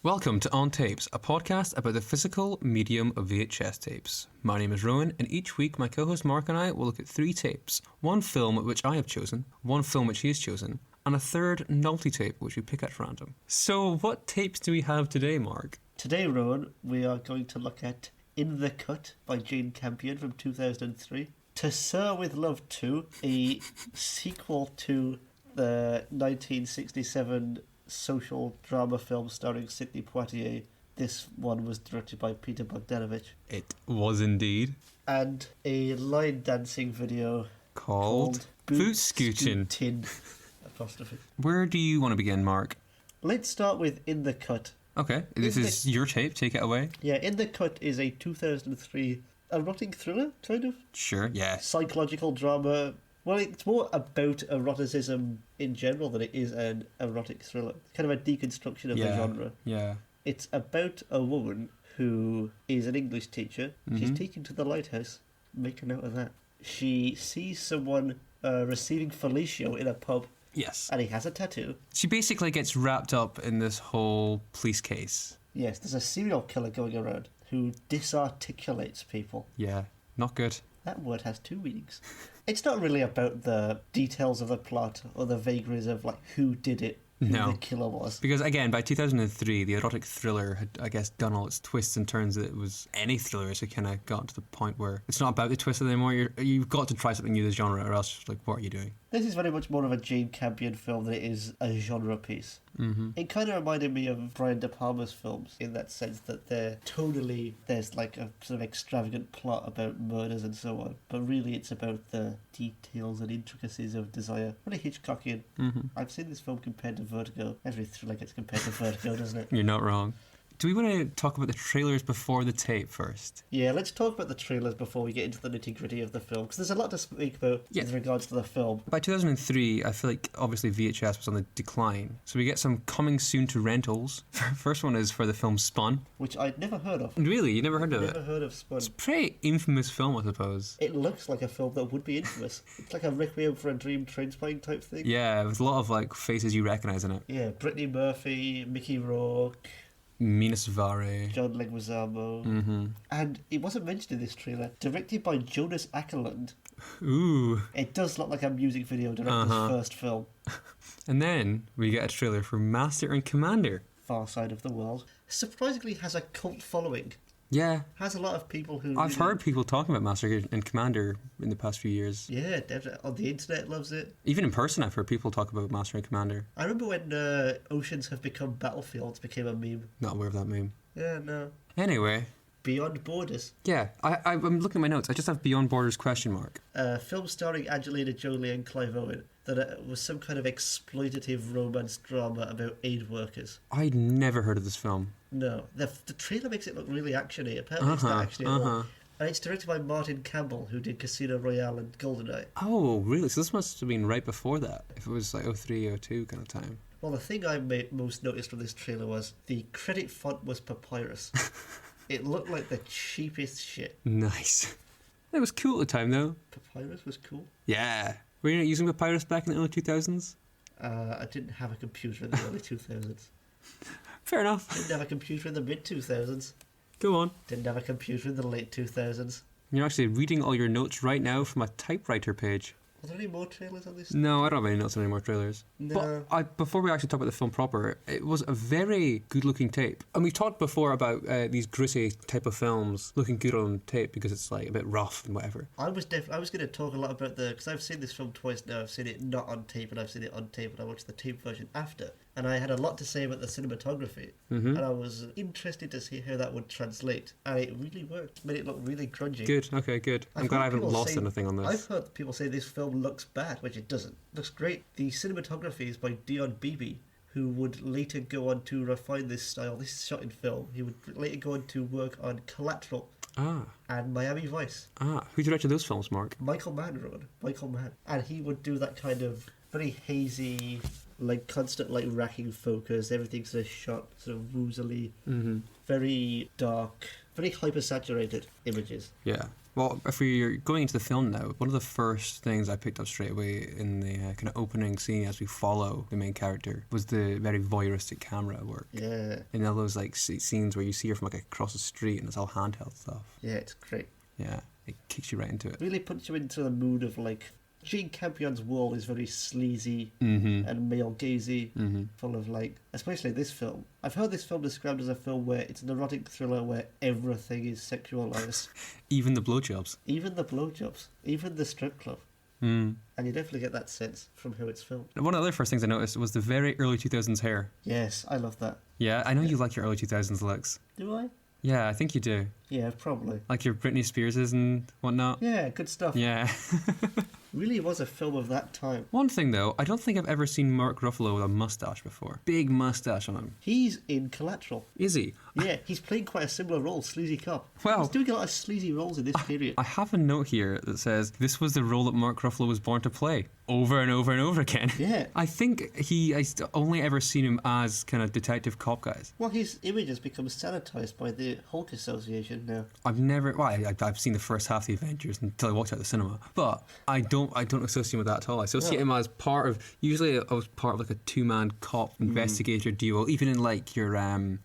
Welcome to On Tapes, a podcast about the physical medium of VHS tapes. My name is Rowan, and each week my co-host Mark and I will look at 3 tapes. One film which I have chosen, one film which he has chosen, and a third novelty tape which we pick at random. So what tapes do we have today, Mark? Today, Rowan, we are going to look at In the Cut by Jane Campion from 2003. To Sir with Love 2, a sequel to the 1967 social drama film starring Sidney Poitier. This one was directed by Peter Bogdanovich. It was indeed. And a line dancing video called Bootscootin. Apostrophe. Where do you want to begin, Mark? Let's start with In the Cut. Okay, this is your tape, take it away. Yeah, In the Cut is a 2003 erotic thriller, kind of? Sure, yeah. Psychological drama. Well, it's more about eroticism in general than it is an erotic thriller. It's kind of a deconstruction of the genre. Yeah. It's about a woman who is an English teacher. Mm-hmm. She's taken to the lighthouse. Make a note of that. She sees someone receiving fellatio in a pub. Yes. And he has a tattoo. She basically gets wrapped up in this whole police case. Yes, there's a serial killer going around who disarticulates people. Yeah, not good. That word has 2 meanings. It's not really about the details of the plot or the vagaries of like who did it, who the killer was. Because again, by 2003, the erotic thriller had, I guess, done all its twists and turns that it was any thriller. So it kind of got to the point where it's not about the twist anymore. You've got to try something new this genre, or else like, what are you doing? This is very much more of a Jane Campion film than it is a genre piece. Mm-hmm. It kind of reminded me of Brian De Palma's films in that sense that they're tonally, there's like a sort of extravagant plot about murders and so on, but really it's about the details and intricacies of desire. Really Hitchcockian. Mm-hmm. I've seen this film compared to Vertigo. Every thriller gets compared to Vertigo, doesn't it? You're not wrong. Do we want to talk about the trailers before the tape first? Yeah, let's talk about the trailers before we get into the nitty-gritty of the film, because there's a lot to speak about with regards to the film. By 2003, I feel like obviously VHS was on the decline, so we get some coming soon to rentals. First one is for the film Spun. Which I'd never heard of. Really? You never heard of it? Never heard of Spun. It's a pretty infamous film, I suppose. It looks like a film that would be infamous. It's like a Requiem for a Dream train-spotting type thing. Yeah, with a lot of like faces you recognise in it. Yeah, Brittany Murphy, Mickey Rourke, Mina Suvari, John Leguizamo. Mm-hmm. And it wasn't mentioned in this trailer. Directed by Jonas Åkerlund. Ooh. It does look like a music video director's first film. And then we get a trailer for Master and Commander. Far Side of the World. Surprisingly has a cult following. Yeah. Has a lot of people who... I've heard people talking about Master and Commander in the past few years. Yeah, definitely. On the internet loves it. Even in person I've heard people talk about Master and Commander. I remember when Oceans Have Become Battlefields became a meme. Not aware of that meme. Yeah, no. Anyway. Beyond Borders. Yeah, I'm looking at my notes. I just have Beyond Borders question mark. Film starring Angelina Jolie and Clive Owen that was some kind of exploitative romance drama about aid workers. I'd never heard of this film. No. The trailer makes it look really actiony. Apparently it's not actually at all. And it's directed by Martin Campbell, who did Casino Royale and GoldenEye. Oh, really? So this must have been right before that, if it was like 03, 02 kind of time. Well, the thing I most noticed from this trailer was the credit font was Papyrus. It looked like the cheapest shit. Nice. It was cool at the time, though. Papyrus was cool? Yeah. Were you not using Papyrus back in the early 2000s? I didn't have a computer in the early 2000s. Fair enough. Didn't have a computer in the mid-2000s. Go on. Didn't have a computer in the late 2000s. You're actually reading all your notes right now from a typewriter page. Are there any more trailers on this? No, I don't have any notes on any more trailers. No. But before we actually talk about the film proper, it was a very good-looking tape. And we talked before about these gritty type of films looking good on tape because it's like a bit rough and whatever. I was going to talk a lot about because I've seen this film twice now. I've seen it not on tape and I've seen it on tape and I watched the tape version after. And I had a lot to say about the cinematography. Mm-hmm. And I was interested to see how that would translate. And it really worked. It made it look really grungy. Good, okay, good. I'm glad I haven't lost anything on this. I've heard people say this film looks bad, which it doesn't. It looks great. The cinematography is by Dion Beebe, who would later go on to refine this style. This is shot in film. He would later go on to work on Collateral. And Miami Vice. Who directed those films, Mark? Michael Mann. And he would do that kind of very hazy, like constant like racking focus. Everything's sort of shot sort of woozily, very dark, very hyper-saturated images. Yeah. Well, if we're going into the film now, one of the first things I picked up straight away in the kind of opening scene as we follow the main character was the very voyeuristic camera work. Yeah. And all those like scenes where you see her from like across the street and it's all handheld stuff. Yeah, it's great. Yeah, it kicks you right into it. Really puts you into the mood of like Jane Campion's world is very sleazy and male-gazy, full of like, especially this film. I've heard this film described as a film where it's an erotic thriller where everything is sexualized. Even the blowjobs. Even the blowjobs. Even the strip club. Mm. And you definitely get that sense from how it's filmed. One of the other first things I noticed was the very early 2000s hair. Yes, I love that. Yeah, I know you like your early 2000s looks. Do I? Yeah, I think you do. Yeah, probably. Like your Britney Spearses and whatnot. Yeah, good stuff. Yeah. Really was a film of that time. One thing though, I don't think I've ever seen Mark Ruffalo with a mustache before. Big mustache on him. He's in Collateral. Is he? Yeah, he's playing quite a similar role, sleazy cop. Well, he's doing a lot of sleazy roles in this period. I have a note here that says this was the role that Mark Ruffalo was born to play over and over and over again. Yeah. I think I only ever seen him as kind of detective cop guys. Well, his image has become sanitized by the Hulk Association now. I've seen the first half of the Avengers until I walked out of the cinema, but I don't associate him with that at all. I associate him as part of, usually I was part of like a two-man cop investigator duo, even in like your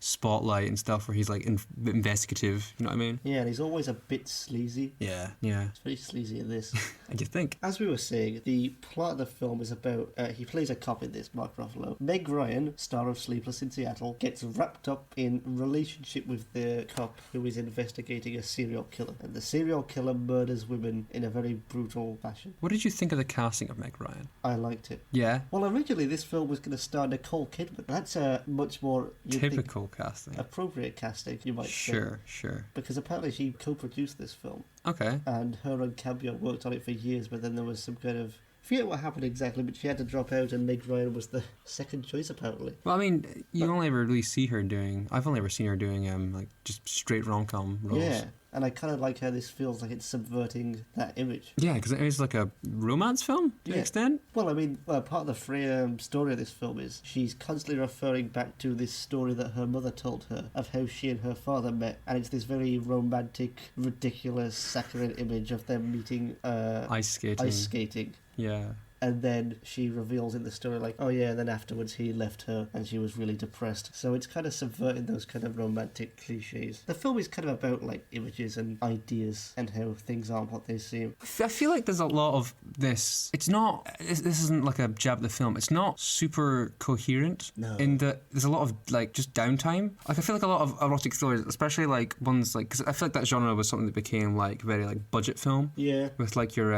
Spotlight and stuff where he's like investigative, you know what I mean? Yeah, and he's always a bit sleazy. Yeah. It's very sleazy in this. And you think? As we were saying, the plot of the film is about, he plays a cop in this, Mark Ruffalo. Meg Ryan, star of Sleepless in Seattle, gets wrapped up in relationship with the cop who is investigating a serial killer. And the serial killer murders women in a very brutal fashion. What did you think of the casting of Meg Ryan? I liked it. Yeah? Well, originally this film was going to star Nicole Kidman. That's a much more typical casting. Appropriate casting, you might say. Sure. Because apparently she co-produced this film. Okay. And her and Campion worked on it for years, but then there was some kind of... I forget what happened exactly, but she had to drop out and Meg Ryan was the second choice, apparently. Well, I mean, only ever really see her doing... I've only ever seen her doing like just straight rom-com roles. Yeah. And I kind of like how this feels like it's subverting that image. Yeah, because it is like a romance film to an extent. Well, I mean, part of the story of this film is she's constantly referring back to this story that her mother told her of how she and her father met. And it's this very romantic, ridiculous, saccharine image of them meeting... Ice skating. Yeah. And then she reveals in the story, like, oh yeah, and then afterwards he left her and she was really depressed. So it's kind of subverting those kind of romantic cliches. The film is kind of about, like, images and ideas and how things aren't what they seem. I feel like there's a lot of this. It's not... This isn't like a jab at the film. It's not super coherent. No. In that there's a lot of, like, just downtime. Like, I feel like a lot of erotic thrillers, especially, like, ones, like... Because I feel like that genre was something that became, like, very, like, budget film. Yeah. With, like, your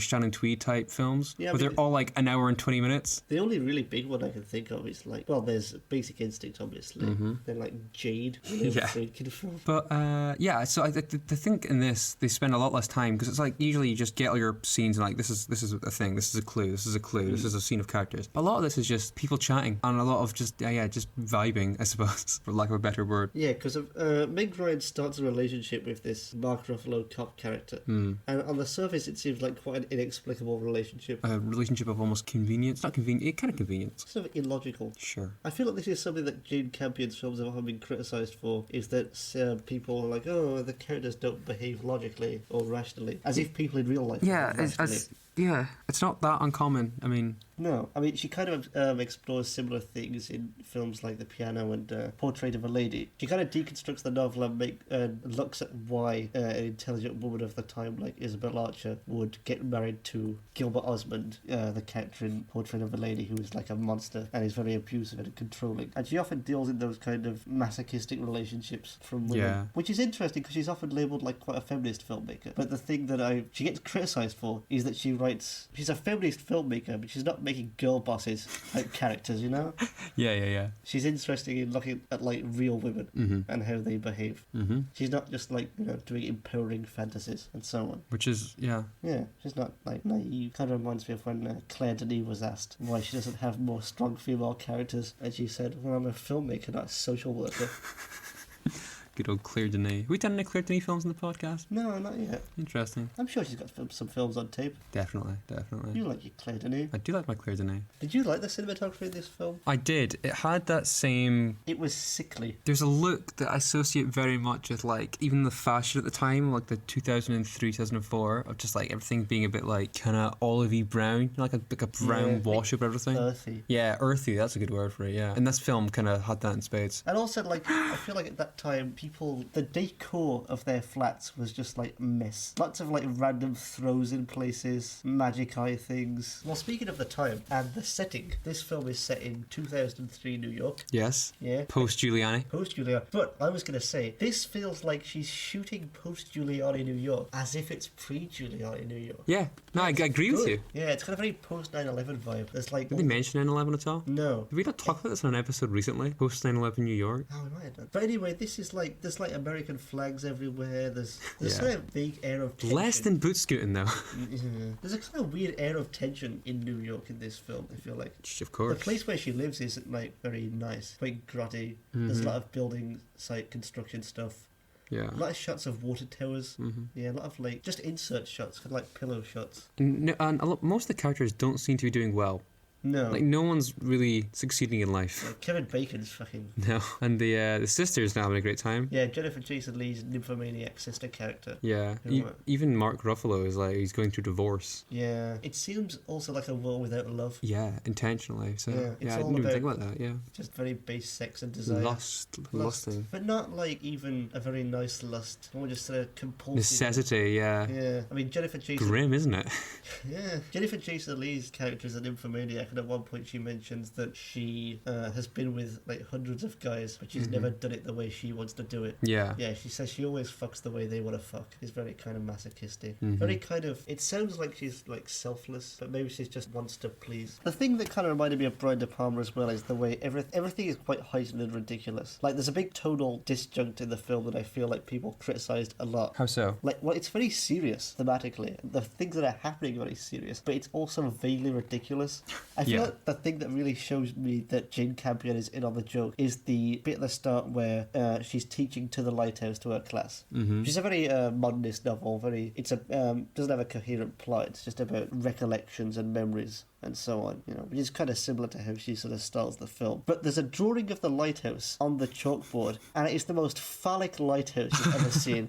Shannon Tweed type films. Yeah, they're all like an hour and 20 minutes. The only really big one I can think of is like, well, there's Basic Instinct, obviously. Then like Jade, film. But so I think in this they spend a lot less time because it's like usually you just get all your scenes and like this is a thing, this is a clue, this is a clue, this is a scene of characters. But a lot of this is just people chatting and a lot of just vibing, I suppose, for lack of a better word. Yeah, because Meg Ryan starts a relationship with this Mark Ruffalo cop character, and on the surface it seems like quite an inexplicable relationship. Relationship of almost convenience. Not convenient, kind of convenience. Sort of illogical. Sure. I feel like this is something that Jane Campion's films have often been criticised for, is that people are like, oh, the characters don't behave logically or rationally, as if people in real life it's not that uncommon. I mean... No, I mean, she kind of explores similar things in films like The Piano and Portrait of a Lady. She kind of deconstructs the novel and looks at why an intelligent woman of the time like Isabel Archer would get married to Gilbert Osmond, the character in Portrait of a Lady, who is like a monster and is very abusive and controlling. And she often deals in those kind of masochistic relationships from women, which is interesting because she's often labelled like quite a feminist filmmaker. But the thing that she gets criticised for is that she's a feminist filmmaker, but she's not making girl bosses type characters, you know? Yeah. She's interested in looking at like real women and how they behave. She's not just like, you know, doing empowering fantasies and so on. Which is, yeah, she's not like naive. Kind of reminds me of when Claire Denis was asked why she doesn't have more strong female characters, and she said, well, I'm a filmmaker, not a social worker. Good old Claire Denis. Have we done any Claire Denis films in the podcast? No, not yet. Interesting. I'm sure she's got some films on tape. Definitely. You like your Claire Denis. I do like my Claire Denis. Did you like the cinematography of this film? I did. It had that same... It was sickly. There's a look that I associate very much with, like, even the fashion at the time, like the 2003, 2004, of just, like, everything being a bit, like, kind of olivey brown, like a brown wash over everything. Earthy. Yeah, earthy, that's a good word for it, yeah. And this film kind of had that in spades. And also, like, I feel like at that time, the decor of their flats was just, like, mess. Lots of, like, random throws in places, magic eye things. Well, speaking of the time and the setting, this film is set in 2003 New York. Yes. Yeah. Post-Giuliani. Post-Giuliani. But I was going to say, this feels like she's shooting post-Giuliani New York as if it's pre-Giuliani New York. Yeah. No, I agree with you. Yeah, it's got a very post-9/11 vibe. There's like... Did they mention 9/11 at all? No. Did we not talk about this on an episode recently? Post 9/11 New York? Oh, we might have done. But anyway, this is like, there's like American flags everywhere. There's Yeah. kind of big air of tension. Less than Bootscootin, though. Yeah. There's a kind of weird air of tension in New York in this film, I feel like. Of course. The place where she lives isn't like very nice, quite grotty. There's a lot of building site construction stuff. Yeah. A lot of shots of water towers. Mm-hmm. Yeah, a lot of like just insert shots, kind of like pillow shots. And most of the characters don't seem to be doing well. No. Like, no one's really succeeding in life. Like Kevin Bacon's fucking... No. And the sister's not having a great time. Yeah, Jennifer Jason Leigh's nymphomaniac sister character. Yeah. Who, Even Mark Ruffalo is like, he's going through divorce. Yeah. It seems also like a war without love. Yeah, intentionally. So, it's I all didn't even think about about that, yeah. Just very base sex and desire. Lusting. But not like even a very nice lust. More just a compulsive... Necessity, yeah. Yeah. I mean, Jennifer Jason... Grim, isn't it? Yeah. Jennifer Jason Leigh's character is an nymphomaniac, and at one point she mentions that she has been with like hundreds of guys, but she's never done it the way she wants to do it. Yeah. Yeah, she says she always fucks the way they want to fuck. It's very kind of masochistic. Very kind of... It sounds like she's like selfless, but maybe she just wants to please. The thing that kind of reminded me of Brian De Palma as well is the way everything is quite heightened and ridiculous. Like, there's a big tonal disjunct in the film that I feel like people criticised a lot. How so? Like, well, it's very serious thematically. The things that are happening are very serious, but it's also vaguely ridiculous. I feel like the thing that really shows me that Jane Campion is in on the joke is the bit at the start where she's teaching to the lighthouse to her class. She's a very modernist novel. Doesn't have a coherent plot. It's just about recollections and memories and so on, which is kind of similar to how she sort of starts the film. But there's a drawing of the lighthouse on the chalkboard, and it is the most phallic lighthouse you've ever seen.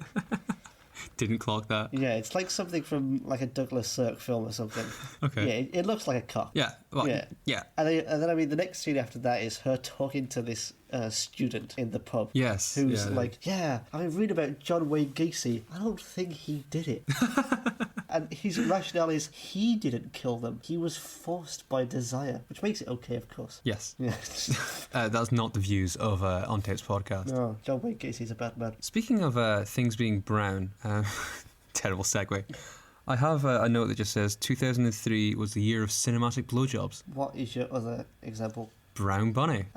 Didn't clock that. Yeah, it's like something from like a Douglas Sirk film or something. Okay. Yeah, it looks like a cock. Yeah. Well, yeah. And then I mean, the next scene after that is her talking to this student in the pub. Yes. Who's I read about John Wayne Gacy. I don't think he did it. And his rationale is he didn't kill them. He was forced by desire, which makes it okay, of course. Yes. Yeah. That's not the views of Untaped's podcast. No, John Wayne Gacy's a bad man. Speaking of things being brown, terrible segue. I have a note that just says 2003 was the year of cinematic blowjobs. What is your other example? Brown Bunny.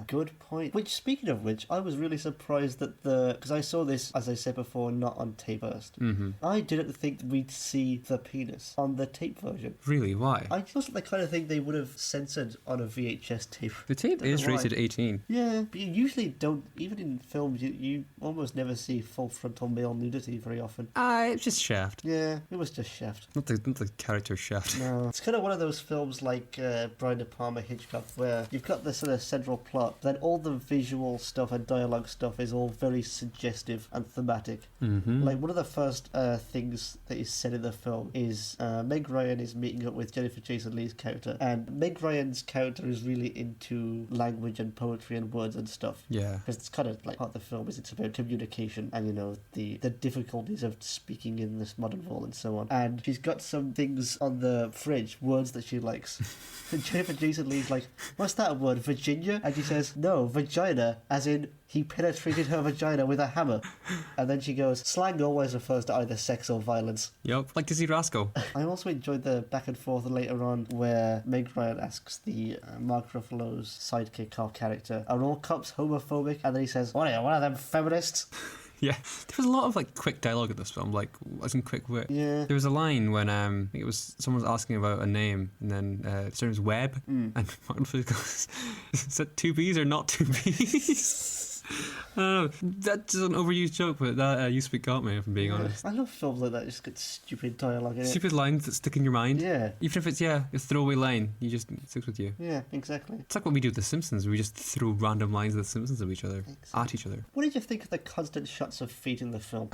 Good point. Which, speaking of which, I was really surprised that because I saw this, as I said before, not on tape first. I didn't think we'd see the penis on the tape version. Really? Why? I just the kind of thing they would have censored on a VHS tape. The tape is rated 18. Yeah, but you usually don't, even in films, you almost never see full frontal male nudity very often. It's just Shaft. Yeah, it was just Shaft. Not the character Shaft. No. It's kind of one of those films like Brian De Palma, Hitchcock, where you've got the sort of central plot, then all the visual stuff and dialogue stuff is all very suggestive and thematic. Like, one of the first things that is said in the film is Meg Ryan is meeting up with Jennifer Jason Leigh's character, and Meg Ryan's character is really into language and poetry and words and stuff. Yeah. Because it's kind of like part of the film is it's about communication and, the difficulties of speaking in this modern world and so on. And she's got some things on the fridge, words that she likes. And Jennifer Jason Leigh's like, what's that word, Virginia? And she says, no, vagina, as in he penetrated her vagina with a hammer. And then she goes, slang always refers to either sex or violence. Yep, like Dizzy Rascal. I also enjoyed the back and forth later on where Meg Ryan asks the Mark Ruffalo's sidekick or character, are all cops homophobic? And then he says, what are you, one of them feminists? Yeah, there was a lot of quick dialogue in this film, as in quick wit. Yeah. There was a line when I think it was someone was asking about a name, and then his name was Webb, and Martin Freeman goes, "Is that two B's or not two B's?" I don't know. That's an overused joke, but that used to got me, if I'm being honest. I love films like that. Just get stupid dialogue in it. Stupid lines that stick in your mind. Yeah. Even if it's, a throwaway line, it sticks with you. Yeah, exactly. It's like what we do with The Simpsons. We just throw random lines of The Simpsons at each other. At each other. What did you think of the constant shots of feet in the film?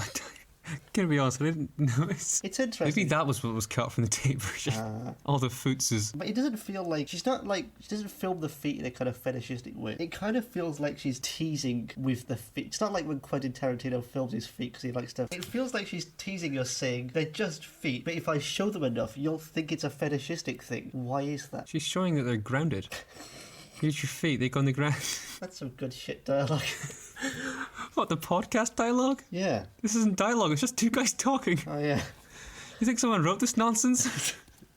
Gonna be honest, I didn't notice. It's interesting. Maybe that was what was cut from the tape version. All the footses. But it doesn't feel like she doesn't film the feet in a kind of fetishistic way. It kind of feels like she's teasing with the feet. It's not like when Quentin Tarantino films his feet because he likes to. It feels like she's teasing us, saying they're just feet, but if I show them enough, you'll think it's a fetishistic thing. Why is that? She's showing that they're grounded. Here's your feet, they go on the ground. That's some good shit dialogue. What, the podcast dialogue? Yeah. This isn't dialogue, it's just two guys talking. Oh, yeah. You think someone wrote this nonsense?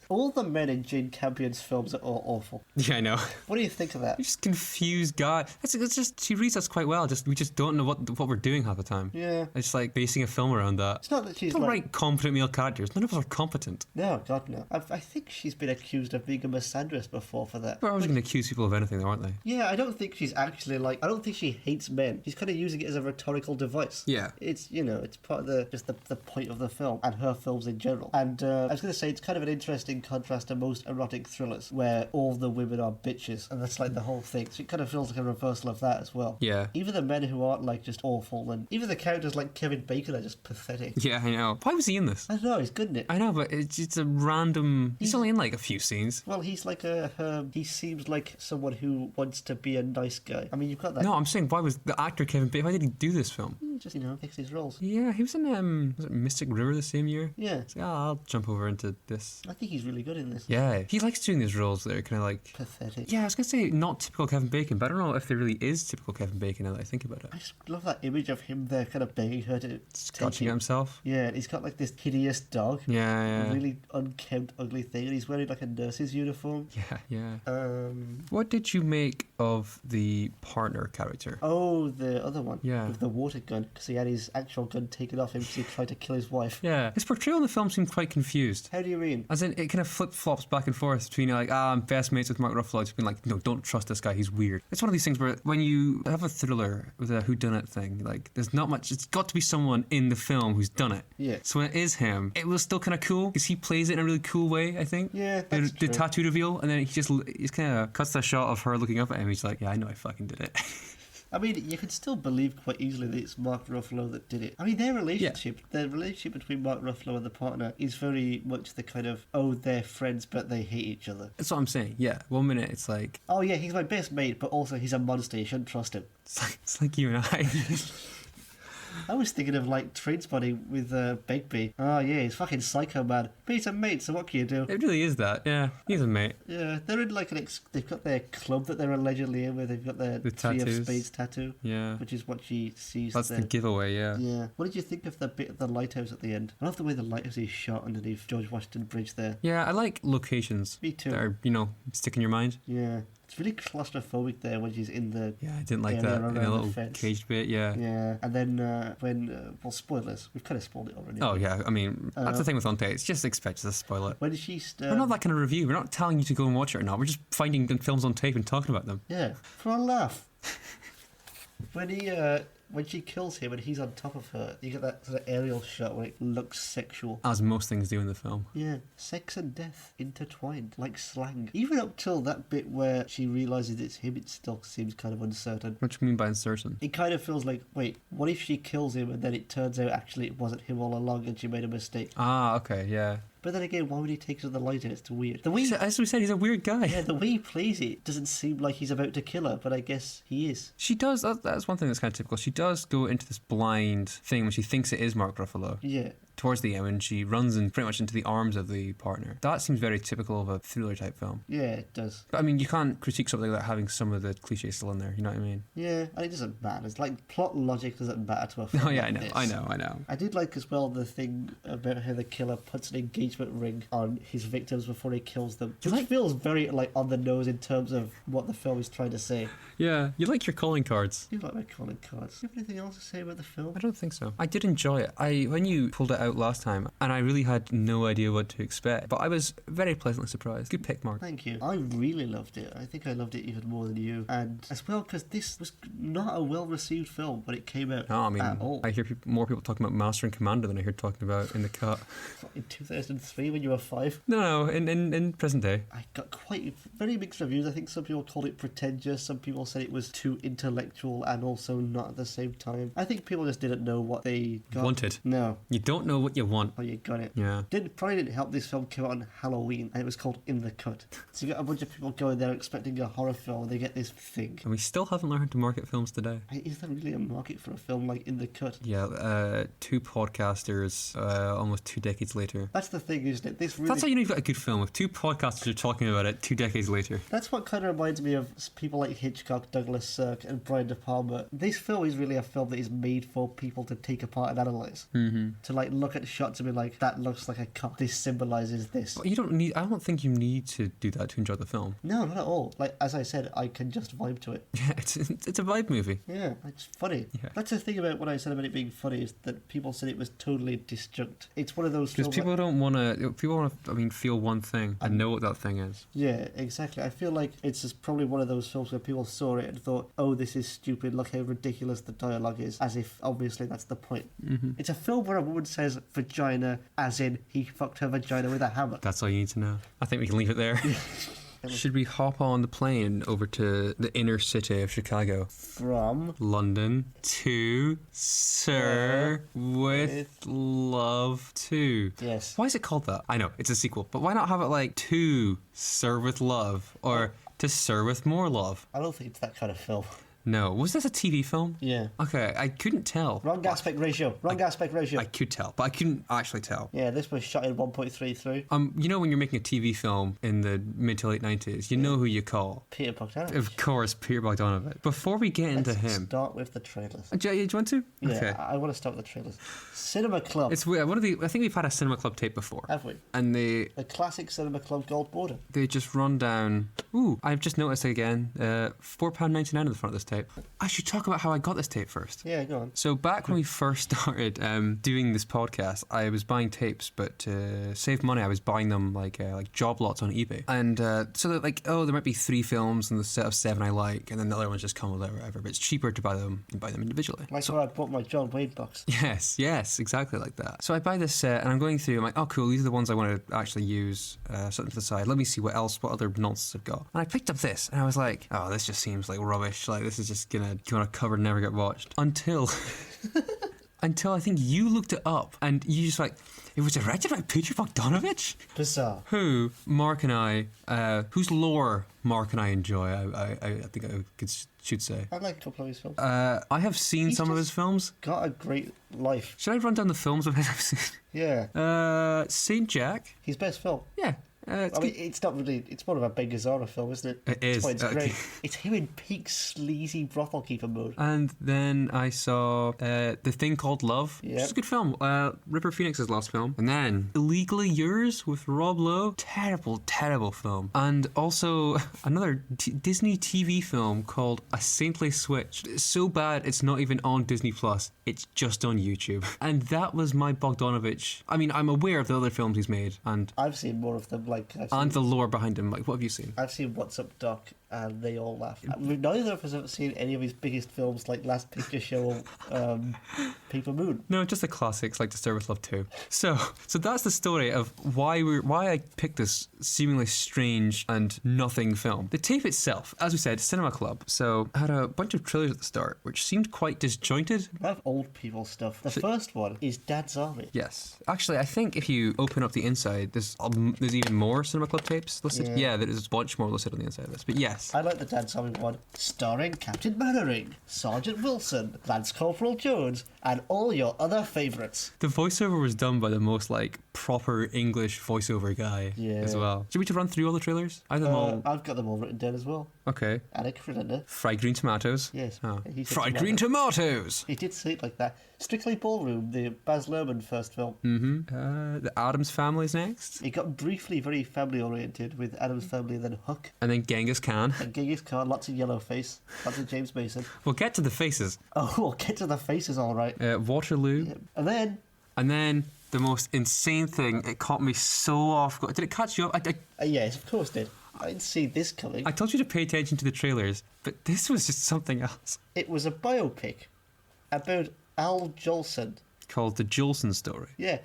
All the men in Jane Campion's films are all awful. Yeah, I know. What do you think of that? You're just confused guy. It's just, she reads us quite well. We just don't know what we're doing half the time. Yeah. It's like basing a film around that. It's not that she's don't write competent male characters. None of us are competent. No, God, no. I think she's been accused of being a misandrist before for that. They're always going to accuse people of anything, though, aren't they? Yeah, I don't think she's actually I don't think she hates men. She's kind of using it as a rhetorical device. Yeah. It's, it's part of the point of the film and her films in general. And I was going to say, it's kind of an interesting contrast to most erotic thrillers where all the women are bitches, and that's like the whole thing. So it kind of feels like a reversal of that as well. Yeah. Even the men who aren't just awful, and even the characters like Kevin Bacon are just pathetic. Yeah, I know. Why was he in this? I don't know, he's good in it. I know, but it's a random. He's only in a few scenes. Well, he's like he seems like someone who wants to be a nice guy. I mean, you've got that. No, I'm saying, why was the actor Kevin Bacon? Why did he do this film? He just picks his roles. Yeah, he was in was it Mystic River the same year? Yeah. So, I'll jump over into this. I think he's really good in this. Yeah, he likes doing these roles that are kind of pathetic. Yeah, I was gonna say not typical Kevin Bacon, but I don't know if there really is typical Kevin Bacon now that I think about it. I just love that image of him there, kind of begging her to scratching at himself. Yeah, and he's got this hideous dog. Yeah. Really unkempt, ugly thing, and he's wearing a nurse's uniform. Yeah. What did you make of the partner character? Oh, the other one. Yeah. With the water gun, because he had his actual gun taken off him because he tried to kill his wife. Yeah. His portrayal in the film seemed quite confused. How do you mean? As in, it kind of flip-flops back and forth between I'm best mates with Mark Ruffalo, to being no, don't trust this guy, he's weird. It's one of these things where when you have a thriller with a whodunit thing, there's not much, it's got to be someone in the film who's done it. Yeah. So when it is him, it was still kind of cool, because he plays it in a really cool way, I think. Yeah, that's the tattoo reveal, and then he kind of cuts that shot of her looking up at him, he's like, yeah, I know I fucking did it. I mean, you can still believe quite easily that it's Mark Ruffalo that did it. I mean, the relationship between Mark Ruffalo and the partner is very much the kind of, they're friends, but they hate each other. That's what I'm saying, yeah. 1 minute, it's like... Oh, yeah, he's my best mate, but also he's a monster, you shouldn't trust him. It's like you and I. I was thinking of Trainspotting with Begbie. Oh yeah, he's fucking psycho man. But he's a mate, so what can you do? It really is that. Yeah, he's a mate. Yeah, they're in they've got their club that they're allegedly in, where they've got their the Three tattoos. of Spades tattoo. Yeah, which is what she sees. That's the giveaway. Yeah. Yeah. What did you think of the bit of the lighthouse at the end? I love the way the lighthouse is shot underneath George Washington Bridge there. Yeah, I like locations. Me too. That are stick in your mind. Yeah. It's really claustrophobic there when she's in the... Yeah, I didn't like that. In a little caged bit, yeah. Yeah, and then spoilers. We've kind of spoiled it already. Oh, yeah, I mean, that's the thing with Untitled. It's just expect us to spoil it. When she... We're not that kind of review. We're not telling you to go and watch it or not. We're just finding the films on tape and talking about them. Yeah, for a laugh. When she kills him and he's on top of her, you get that sort of aerial shot where it looks sexual. As most things do in the film. Yeah. Sex and death intertwined, like slang. Even up till that bit where she realises it's him, it still seems kind of uncertain. What do you mean by uncertain? It kind of feels like, wait, what if she kills him and then it turns out actually it wasn't him all along and she made a mistake? Ah, okay, yeah. But then again, why would he take her to the light and it's weird? As we said, he's a weird guy. Yeah, the way he plays it doesn't seem like he's about to kill her, but I guess he is. She does, that's one thing that's kind of typical. She does go into this blind thing when she thinks it is Mark Ruffalo. Yeah. Towards the end, when she runs pretty much into the arms of the partner. That seems very typical of a thriller type film. Yeah, it does. But I mean, you can't critique something like that having some of the cliches still in there, you know what I mean? Yeah, and it doesn't matter. It's like plot logic doesn't matter to a film. Oh yeah, like I know. I did like as well the thing about how the killer puts an engagement ring on his victims before he kills them. Which feels very on the nose in terms of what the film is trying to say. Yeah, you like your calling cards. You like my calling cards. Do you have anything else to say about the film? I don't think so. I did enjoy it. When you pulled it out out last time, and I really had no idea what to expect. But I was very pleasantly surprised. Good pick, Mark. Thank you. I really loved it. I think I loved it even more than you. And as well, because this was not a well-received film when it came out No, I mean, at all. I hear more people talking about Master and Commander than I hear talking about In the Cut. In 2003 when you were 5. No, in present day. I got quite very mixed reviews. I think some people called it pretentious. Some people said it was too intellectual and also not at the same time. I think people just didn't know what they got. Wanted. No. You don't know what you want. Oh, you got it. Yeah. Probably didn't help this film came out on Halloween and it was called In the Cut. So you got a bunch of people going there expecting a horror film and they get this thing. And we still haven't learned to market films today. Is there really a market for a film like In the Cut? Yeah, two podcasters almost 2 decades later. That's the thing, isn't it? This really... That's how you know you've got a good film. If two podcasters are talking about it 2 decades later. That's what kind of reminds me of people like Hitchcock, Douglas Sirk and Brian De Palma. This film is really a film that is made for people to take apart and analyse. Mm-hmm. To like look at shots and be like, that looks like a cut. This symbolises this. But you don't need... I don't think you need to do that to enjoy the film. No, not at all. Like, as I said, I can just vibe to it. Yeah, it's a vibe movie. Yeah, it's funny. Yeah. That's the thing about what I said about it being funny is that people said it was totally disjunct. It's one of those Because films... people don't want to... People want to, feel one thing and know what that thing is. Yeah, exactly. I feel like it's just probably one of those films where people saw it and thought, oh, this is stupid, look how ridiculous the dialogue is, as if, obviously, that's the point. Mm-hmm. It's a film where a woman says vagina, as in, he fucked her vagina with a hammer. That's all you need to know. I think we can leave it there. Should we hop on the plane over to the inner city of Chicago? From London to Sir with Love 2. Yes. Why is it called that? I know, it's a sequel, but why not have it like To Sir with Love or To Sir with More Love? I don't think it's that kind of film. No. Was this a TV film? Yeah. Okay, I couldn't tell. Wrong aspect ratio. I could tell, but I couldn't actually tell. Yeah, this was shot in 1.33. You know when you're making a TV film in the mid to late 90s, you know who you call. Peter Bogdanovich. Of course, Peter Bogdanovich. Before we get into Let's him... start with the trailers. Do you want to? Yeah, Okay. I want to start with the trailers. Cinema Club. It's weird. I think we've had a Cinema Club tape before. Have we? And they The classic Cinema Club gold border. just run down... Ooh, I've just noticed again, £4.99 in the front of this tape. I should talk about how I got this tape first. Yeah, go on. So back when we first started doing this podcast, I was buying tapes, but to save money, I was buying them like job lots on eBay. And so that there might be 3 films in the set of 7 I like, and then the other ones just come with it or whatever. But it's cheaper to buy them individually. Like when I bought my John Wayne box. Yes, exactly like that. So I buy this set, and I'm going through. I'm like, oh, cool. These are the ones I want to actually use. Set them to the side. Let me see what other nonsense I've got. And I picked up this, and I was like, oh, this just seems like rubbish. Like this is just gonna go on a cover and never get watched. Until I think you looked it up, and you just like, it was directed by Peter Bogdanovich, Bizarre. who Mark and I, whose lore Mark and I enjoy. I think should say. I like a couple of his films. I have seen He's some of just his films. Got a great life. Should I run down the films of his I've seen? Yeah. Saint Jack. His best film. Yeah. I mean, it's not really... It's more of a big Gazzara film, isn't it? It is. That's why it's great. It's him in peak sleazy brothel keeper mode. And then I saw The Thing Called Love, which is a good film. Ripper Phoenix's last film. And then Illegally Yours with Rob Lowe. Terrible, terrible film. And also another Disney TV film called A Saintly Switch. It's so bad it's not even on Disney Plus. It's just on YouTube. And that was my Bogdanovich. I mean, I'm aware of the other films he's made. And I've seen more of them. and the lore behind him. Like, what have you seen? I've seen What's Up, Doc, and they all laugh. Neither of us have seen any of his biggest films like Last Picture Show or Paper Moon. No, just the classics like To Serve With Love 2. So that's the story of why I picked this seemingly strange and nothing film. The tape itself, as we said, Cinema Club. So I had a bunch of trailers at the start, which seemed quite disjointed. I have old people stuff. The first one is Dad's Army. Yes. Actually, I think if you open up the inside, there's even more Cinema Club tapes listed. Yeah, there's a bunch more listed on the inside of this. But yes. I like the Dad's Army one, starring Captain Mannering, Sergeant Wilson, Lance Corporal Jones, and all your other favourites. The voiceover was done by the most proper English voiceover guy as well. Should we just run through all the trailers? I have them all. I've got them all written down as well. Okay. Anna Karenina. Fried green tomatoes. Yes. Oh. He said Fried green tomatoes. He did say it like that. Strictly Ballroom, the Baz Luhrmann first film. Mm-hmm. The Addams Family's next. It got briefly very family oriented with Addams Family and then Hook. And then Genghis Khan. And Genghis Khan, lots of yellow face, lots of James Mason. We'll get to the faces. Oh, we'll get to the faces all right. Waterloo. Yeah. And then the most insane thing. It caught me so off guard. Did it catch you up? Yes, of course it did. I didn't see this coming. I told you to pay attention to the trailers, but this was just something else. It was a biopic about Al Jolson. Called The Jolson Story. Yeah,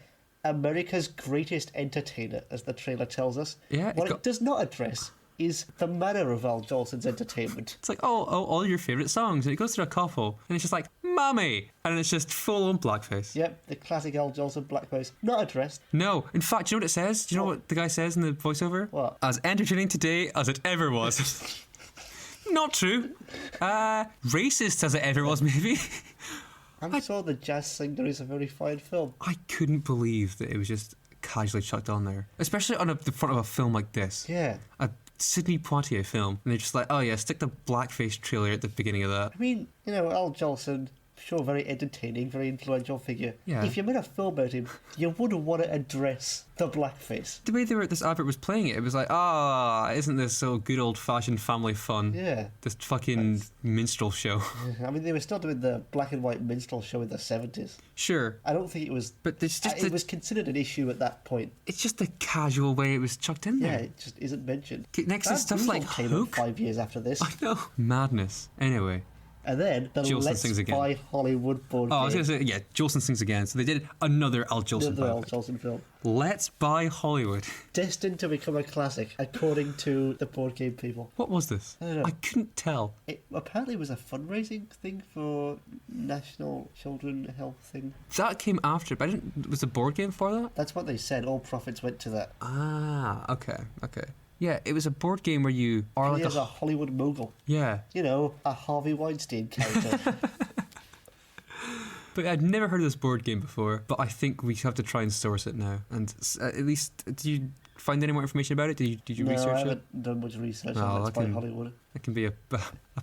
America's greatest entertainer, as the trailer tells us. Yeah, What it does not address is the manner of Al Jolson's entertainment. It's like, oh, all your favourite songs. And it goes through a couple, and it's just like, Mummy! And it's just full-on blackface. Yep, the classic Al Jolson blackface. Not addressed. No. In fact, do you know what it says? Do you know what the guy says in the voiceover? What? As entertaining today as it ever was. Not true. Racist as it ever was, maybe. I'm sure The Jazz Singer is a very fine film. I couldn't believe that it was just casually chucked on there. Especially on the front of a film like this. Yeah. A Sidney Poitier film. And they're just like, oh yeah, stick the blackface trailer at the beginning of that. I mean, Al Jolson, sure, very entertaining, very influential figure. Yeah. If you made a film about him, you wouldn't want to address the blackface. The way this advert was playing it was like, isn't this so good old-fashioned family fun? Yeah. This fucking minstrel show. I mean, they were still doing the black and white minstrel show in the 70s. Sure. I don't think it was... But it's just it was considered an issue at that point. It's just the casual way it was chucked in there. Yeah, it just isn't mentioned. Next That is stuff Weasel like came Hook. 5 years after this. I know. Madness. Anyway. And then the Jolson Let's sings again. Buy Hollywood board Oh, I was game. going to say, yeah, Jolson sings again. So they did another Al Jolson Another Al biopic. Jolson film. Let's Buy Hollywood. Destined to become a classic, according to the board game people. What was this? I don't know. I couldn't tell. It apparently was a fundraising thing for National Children Health thing. That came after, but was the board game for that? That's what they said. All profits went to that. Ah, okay. Yeah, it was a board game where you are He like is a Hollywood mogul. Yeah. A Harvey Weinstein character. But I'd never heard of this board game before, but I think we have to try and source it now. And at least, did you find any more information about it? Did you No, research I it? haven't done much research Oh, on Let's Buy okay. Hollywood. That can be a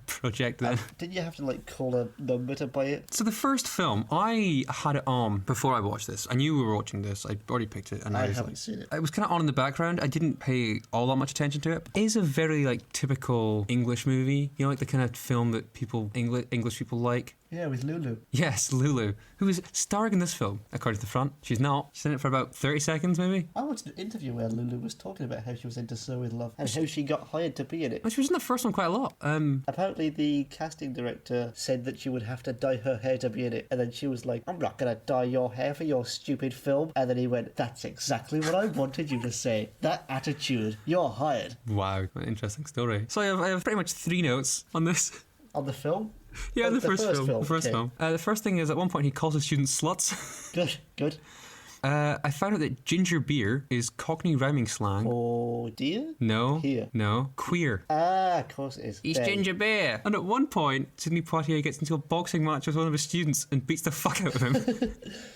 project then. Didn't you have to call a number to buy it? So the first film, I had it on before I watched this. I knew we were watching this. I already picked it. And I was haven't seen it. It was kind of on in the background. I didn't pay all that much attention to it. It is a very typical English movie. You know, like the kind of film that English people like. Yeah, with Lulu. Yes, Lulu, who is starring in this film, according to the front. She's not. She's in it for about 30 seconds, maybe. I watched an interview where Lulu was talking about how she was into So With Love and how she got hired to be in it. Well, she was in the first one quite a lot. Apparently the casting director said that she would have to dye her hair to be in it, and then she was like, I'm not going to dye your hair for your stupid film. And then he went, that's exactly what I wanted you to say. That attitude. You're hired. Wow, what an interesting story. So I have pretty much 3 notes on this. On the film? Yeah, Oh, the first film. The first okay. film. The first thing is at one point he calls his students sluts. Good. I found out that ginger beer is Cockney rhyming slang. Oh dear? No. Here. No. Queer. Ah, of course it is. He's Then. ginger beer. And at one point, Sidney Poitier gets into a boxing match with one of his students and beats the fuck out of him.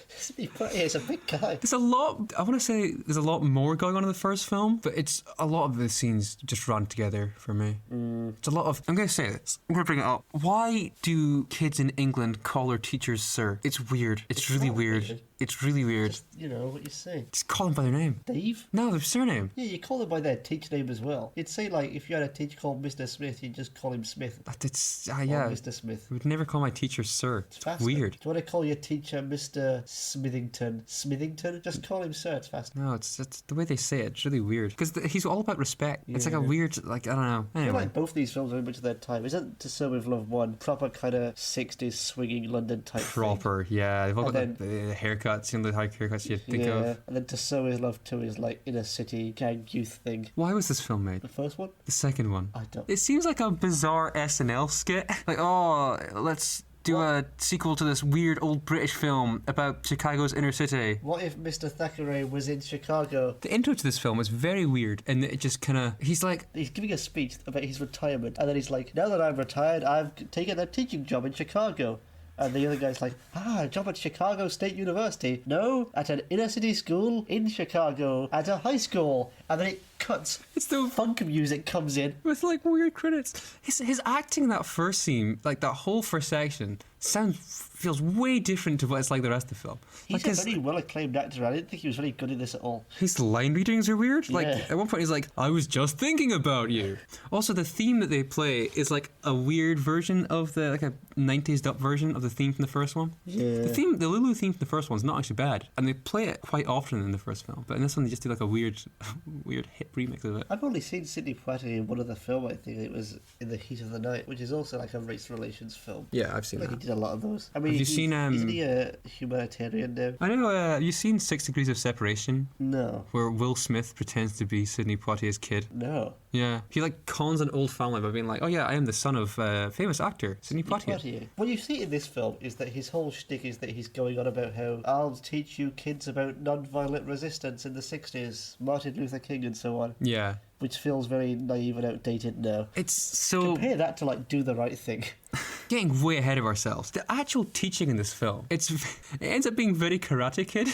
Sidney Poitier is a big guy. There's a lot, I want to say there's a lot more going on in the first film, but it's a lot of the scenes just run together for me. It's a lot of, I'm going to say this, I'm going to bring it up. Why do kids in England call their teachers sir? It's weird. It's really not weird. weird. It's really weird. Just, what you say. Just call them by their name. Dave? No, Their surname. Yeah, you call them by their teacher name as well. You'd say, if you had a teacher called Mr. Smith, you'd just call him Smith. It's, Or yeah. Mr. Smith. I would never call my teacher sir. It's Faster. weird. Do you want to call your teacher Mr. Smithington? Smithington? Just call him Sir, it's faster. No, it's the way they say it. It's really weird. Because he's all about respect. It's like a Yeah. weird, I don't know. I feel Anyway. like both these films are very much of their time. Isn't To Serve With Love 1 proper kind of 60s swinging London type thing? Proper, yeah. They've all got And the haircuts, the high haircuts you think Yeah, of. and then To Serve With Love 2 is inner city gang youth thing. Why was this film made? The first one? The second one. I don't. It seems like a bizarre SNL skit. Let's do a sequel to this weird old British film about Chicago's inner city. What if Mr. Thackeray was in Chicago? The intro to this film is very weird, and it just kind of... He's like... He's giving a speech about his retirement, and then he's like, now that I'm retired, I've taken a teaching job in Chicago. And the other guy's like, a job at Chicago State University. No, at an inner city school in Chicago, at a high school. And then it cuts. It's the... Funk music comes in. with weird credits. His acting in that first scene, that whole first section, feels way different to what it's like the rest of the film. He's a very well-acclaimed actor. I didn't think he was very good at this at all. His line readings are weird. Like, Yeah. at one point he's like, I was just thinking about you. Also, the theme that they play is like a weird version of like a 90s up version of the theme from the first one. Yeah. The Lulu theme from the first one's not actually bad, and they play it quite often in the first film. But in this one, they just do like a weird hip remix of it. I've only seen Sidney Poitier in one other film. I think it was In the Heat of the Night, which is also like a race relations film. Yeah, I've seen Like that. he did a lot of those. I mean, Have you seen? Isn't he a humanitarian now? I know. Have you seen 6 Degrees of Separation, No. where Will Smith pretends to be Sidney Poitier's kid? No. Yeah, he like cons an old family by being like, "Oh yeah, I am the son of famous actor Sidney Poitier." What you see in this film is that his whole shtick is that he's going on about how I'll teach you kids about non-violent resistance in the 60s, Martin Luther King and so on, Yeah, which feels very naive and outdated now. it's so Compare that to like Do the Right Thing. getting way ahead of ourselves. The actual teaching in this film, it ends up being very Karate Kid,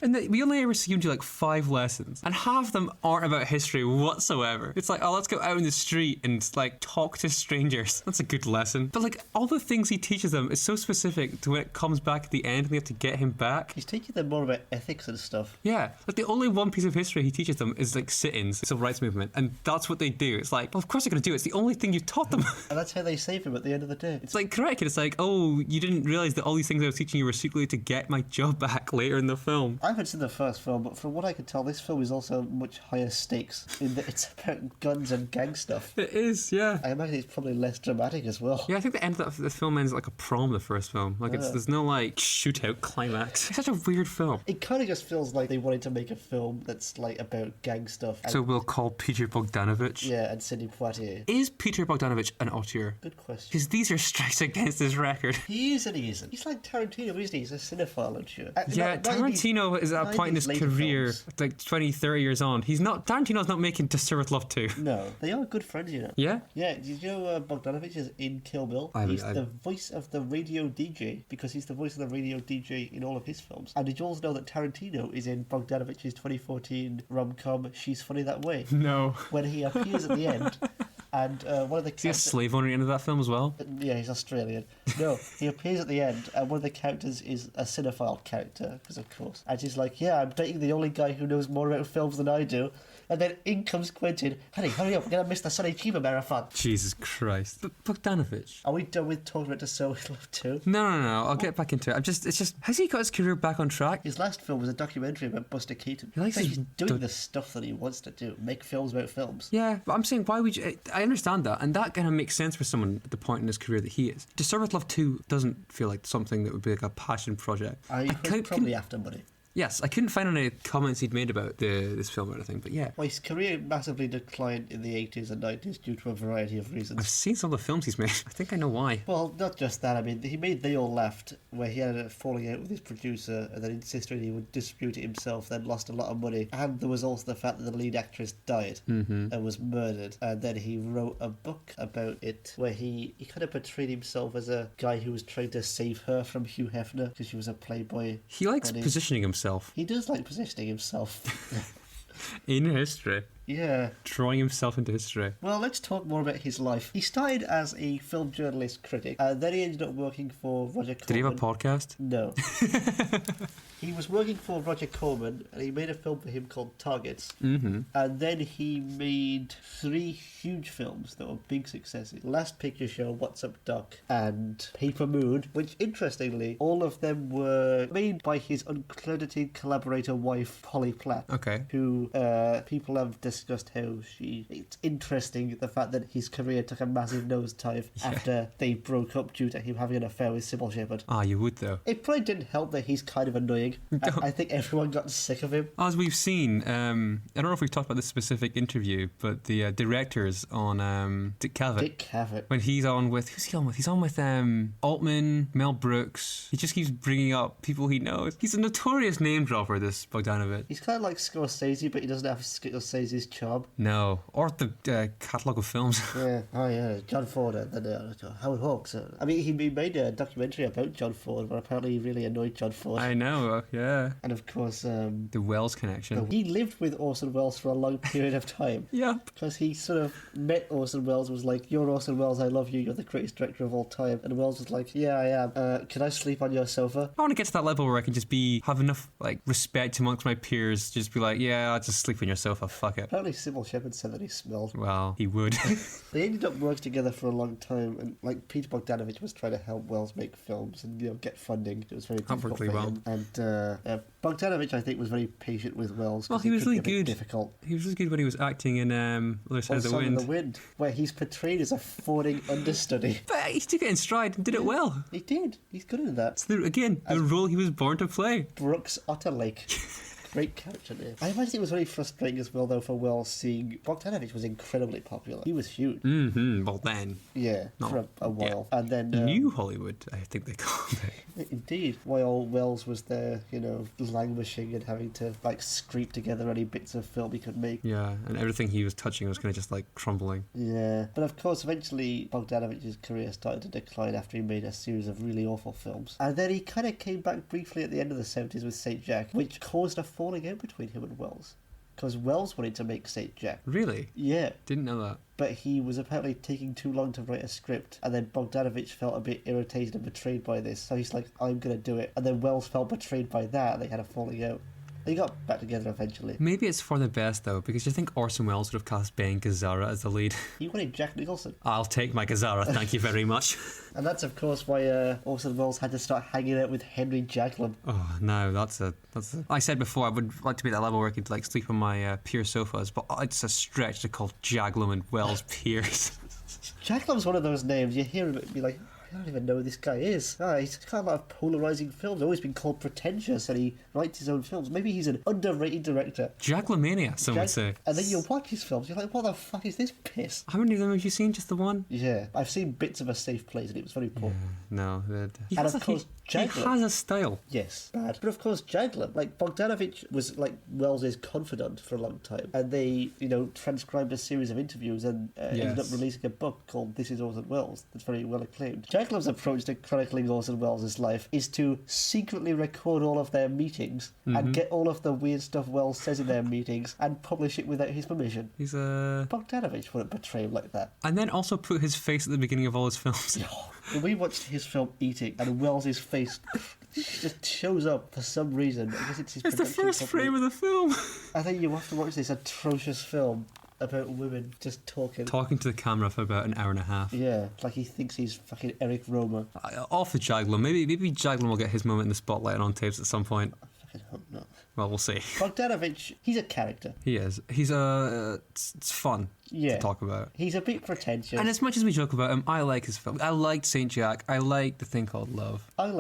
and we only ever see him do like 5 lessons, and half of them aren't about history whatsoever. It's like, oh, let's go out in the street and like talk to strangers. That's a good lesson. But like all the things he teaches them is so specific to when it comes back at the end and they have to get him back. He's teaching them more about ethics and stuff. Yeah, like the only one piece of history he teaches them is like sit-ins, civil rights movement, and that's what they do. It's like, well, of course they're going to do it. It's the only thing you taught them. And that's how they save him at the end of the day. It's like Karate Kid. It's like, oh, you didn't realize that all these things I was teaching you were secretly to get my job back later in the film. I haven't seen the first film, but from what I can tell, this film is also much higher stakes in that it's about guns and gang stuff. It is, yeah. I imagine it's probably less dramatic as well. Yeah, I think the end of the film ends like a prom, the first film. Like, there's no, like, shootout climax. It's such a weird film. It kind of just feels like they wanted to make a film that's like about gang stuff. So we'll call Peter Bogdanovich. Yeah, and Sidney Poitier. Is Peter Bogdanovich an auteur? Good question. Because these are strikes against his record. He is and he isn't. He's like Tarantino, isn't he? He's a cinephile, I'm sure. Yeah, Tarantino is at a point in his career, like 20, 30 years on. Tarantino's not making To Serve With Love 2. No, they are good friends, you know. Yeah? Yeah, did you know Bogdanovich is in Kill Bill? He's the voice of the radio DJ, because he's the voice of the radio DJ in all of his films. And did you also know that Tarantino is in Bogdanovich's 2014 rom-com She's Funny That Way? No. When he appears at the end, and one of the Is he a slave owner at the end of that film as well? Yeah, he's Australian. No, he appears at the end, and one of the characters is a cinephile character, because of course. And she's like, yeah, I'm dating the only guy who knows more about films than I do. And then in comes Quentin. Honey, hurry up, we're going to miss the Sonny Chiba marathon. Jesus Christ. But Bogdanovich. Are we done with talking about To Serve With Love 2? No. I'll get back into it. It's just, has he got his career back on track? His last film was a documentary about Buster Keaton. He likes But his he's doing the stuff that he wants to do. Make films about films. Yeah, but I'm saying, why would you... I understand that, and that kind of makes sense for someone at the point in his career that he is. To Serve With Love 2 doesn't feel like something that would be like a passion project. Probably after money. Yes, I couldn't find any comments he'd made about this film or anything, but yeah. Well, his career massively declined in the 80s and 90s due to a variety of reasons. I've seen some of the films he's made. I think I know why. Well, not just that. I mean, he made They All Left, where he had a falling out with his producer and then insisted he would distribute it himself, then lost a lot of money. And there was also the fact that the lead actress died and was murdered. And then he wrote a book about it, where he kind of portrayed himself as a guy who was trying to save her from Hugh Hefner, because she was a playboy. He likes positioning himself. He does like positioning himself. In history. Yeah. Drawing himself into history. Well, let's talk more about his life. He started as a film journalist critic, then he ended up working for Roger Corman. Did he have a podcast? No. He was working for Roger Corman, and he made a film for him called Targets. Mm-hmm. And then he made 3 huge films that were big successes. Last Picture Show, What's Up Doc, and Paper Moon, which, interestingly, all of them were made by his uncredited collaborator wife, Polly Platt. Okay. Who people have discussed how it's interesting the fact that his career took a massive nosedive after they broke up due to him having an affair with Sybil Shepherd. Ah, you would though. It probably didn't help that he's kind of annoying. I think everyone got sick of him. As we've seen, I don't know if we've talked about this specific interview, but the directors on Dick Cavett. Dick Cavett. When he's on with... Who's he on with? He's on with Altman, Mel Brooks. He just keeps bringing up people he knows. He's a notorious name dropper, this Bogdanovich. He's kind of like Scorsese, but he doesn't have Scorsese's his charm. No. Or the catalogue of films. Yeah, oh yeah, John Ford and then Howard Hawks. I mean, he made a documentary about John Ford, where apparently he really annoyed John Ford. I know, yeah. And of course, The Wells connection. he lived with Orson Welles for a long period of time. Yep. Because he sort of met Orson Welles, was like, "You're Orson Welles, I love you, you're the greatest director of all time." And Welles was like, "Yeah, I am. Can I sleep on your sofa?" I want to get to that level where I can just have enough like respect amongst my peers, just be like, yeah, I'll just sleep on your sofa, fuck it. Apparently Sybil Shepherd said that he smelled. Well, he would. They ended up working together for a long time, and like Peter Bogdanovich was trying to help Welles make films and get funding. It was very difficult for him. And Bogdanovich, I think, was very patient with Welles. Well, he was really good. Difficult. He was really good when he was acting in Other Side of the Wind. The Wind, where he's portrayed as a fawning understudy. But he took it in stride and did it well. He did. He's good at that. So the role he was born to play. Brooks Otterlake. Great character name. I imagine it was very frustrating as well, though, for Welles seeing Bogdanovich was incredibly popular. He was huge. Mm-hmm. Well, then. Yeah, for a while. Yeah. And then... New Hollywood, I think they called it. Indeed. While Welles was there, languishing and having to, scrape together any bits of film he could make. Yeah, and everything he was touching was kind of just, crumbling. Yeah. But, of course, eventually Bogdanovich's career started to decline after he made a series of really awful films. And then he kind of came back briefly at the end of the 70s with St. Jack, which caused a falling out between him and Welles. Because Welles wanted to make St. Jack. Really? Yeah. Didn't know that. But he was apparently taking too long to write a script, and then Bogdanovich felt a bit irritated and betrayed by this, so he's like, "I'm going to do it." And then Welles felt betrayed by that, and they had a falling out. They got back together eventually. Maybe it's for the best, though, because you think Orson Welles would have cast Ben Gazzara as the lead. He wanted Jack Nicholson. I'll take my Gazzara, thank you very much. And that's, of course, why Orson Welles had to start hanging out with Henry Jaglom. Oh, no, that's a... I said before, I would like to be at that level where I could, sleep on my peer sofas, but it's a stretch to call Jaglom and Welles peers. Jaglom's one of those names, you hear him and be like... I don't even know who this guy is. He's got a lot of polarising films. Always been called pretentious, and he writes his own films. Maybe he's an underrated director. Jaglomania, some would say. And then you watch his films, you're like, what the fuck is this piss? How many of them have you seen? Just the one? Yeah, I've seen bits of A Safe Place, and it was very poor. No. He has a style. Yes, bad. But of course, Jaglom, Bogdanovich was Welles' confidant for a long time, and they, transcribed a series of interviews and ended up releasing a book called This Is Orson Welles that's very well acclaimed. Jaglom's approach to chronicling Orson Welles' life is to secretly record all of their meetings and get all of the weird stuff Welles says in their meetings and publish it without his permission. He's a... Bogdanovich wouldn't betray him like that. And then also put his face at the beginning of all his films. We watched his film Eating, and Welles' face just shows up for some reason. I guess it's his the first frame of the film. I think you have to watch this atrocious film about women just talking. Talking to the camera for about an hour and a half. Yeah, like he thinks he's fucking Eric Romer. Off the Jaglom. Maybe Jaglom will get his moment in the spotlight and on tapes at some point. I fucking hope not. Well, we'll see. Bogdanovich, he's a character. He is. He's it's fun to talk about. He's a bit pretentious. And as much as we joke about him, I like his film. I liked St. Jack. I like The Thing Called Love. I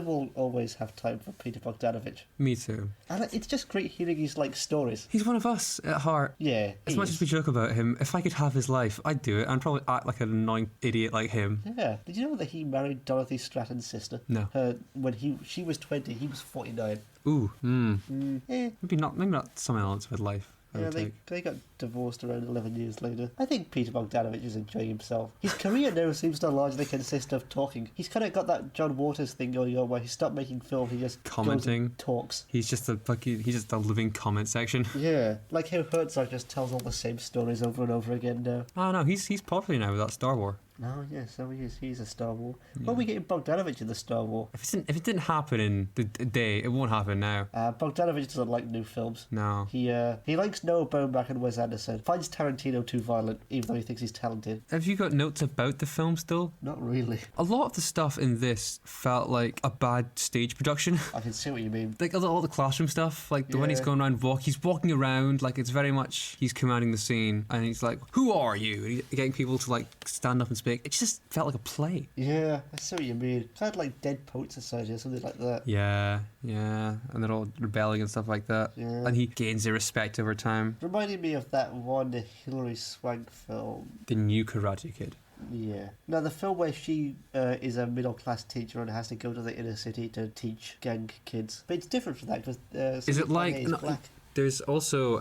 will always have time for Peter Bogdanovich. Me too. And it's just great hearing his stories. He's one of us at heart. Yeah. As much as we joke about him, if I could have his life, I'd do it. I'd probably act like an annoying idiot like him. Yeah. Did you know that he married Dorothy Stratton's sister? No. When she was 20, he was 49. Ooh. Yeah. Maybe not someone else with life. Yeah, they got divorced around 11 years later. I think Peter Bogdanovich is enjoying himself. His career now seems to largely consist of talking. He's kind of got that John Waters thing going on where he stopped making film, he just commenting, goes and talks. He's just a living comment section. Yeah, like how Herzog just tells all the same stories over and over again now. Oh no, he's popular now with that Star Wars. Oh, yes, so he is. He's a Star Wars. Yeah. When are we getting Bogdanovich in the Star Wars? If it didn't happen in the day, it won't happen now. Bogdanovich doesn't like new films. No. He likes Noah Baumbach and Wes Anderson. Finds Tarantino too violent, even though he thinks he's talented. Have you got notes about the film still? Not really. A lot of the stuff in this felt like a bad stage production. I can see what you mean. Like all the classroom stuff, like the when he's going around he's walking around, like it's very much he's commanding the scene, and he's like, "Who are you?" And he's getting people to stand up and speak. It just felt like a play. Yeah, I see what you mean. Kind of like Dead Poet Society or something like that. Yeah, and they're all rebelling and stuff like that. Yeah. And he gains their respect over time. Reminded me of that one Hilary Swank film. The New Karate Kid. Yeah. Now, the film where she is a middle-class teacher and has to go to the inner city to teach gang kids. But it's different from that because... is it like... black. There's also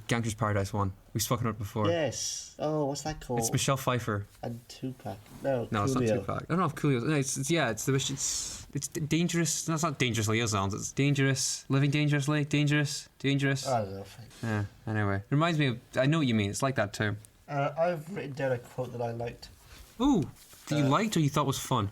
Gangster's Paradise 1. We've spoken about it before. Yes. Oh, what's that called? It's Michelle Pfeiffer. And Tupac. No, No, it's not Coolio. Tupac. I don't know if Coolio. No, it's dangerous. No, it's not dangerously. It sounds. It's dangerous. Living dangerously. Dangerous. Dangerous. I don't know. Yeah. Anyway, it reminds me of. I know what you mean. It's like that too. I've written down a quote that I liked. Ooh, that you liked or you thought was fun?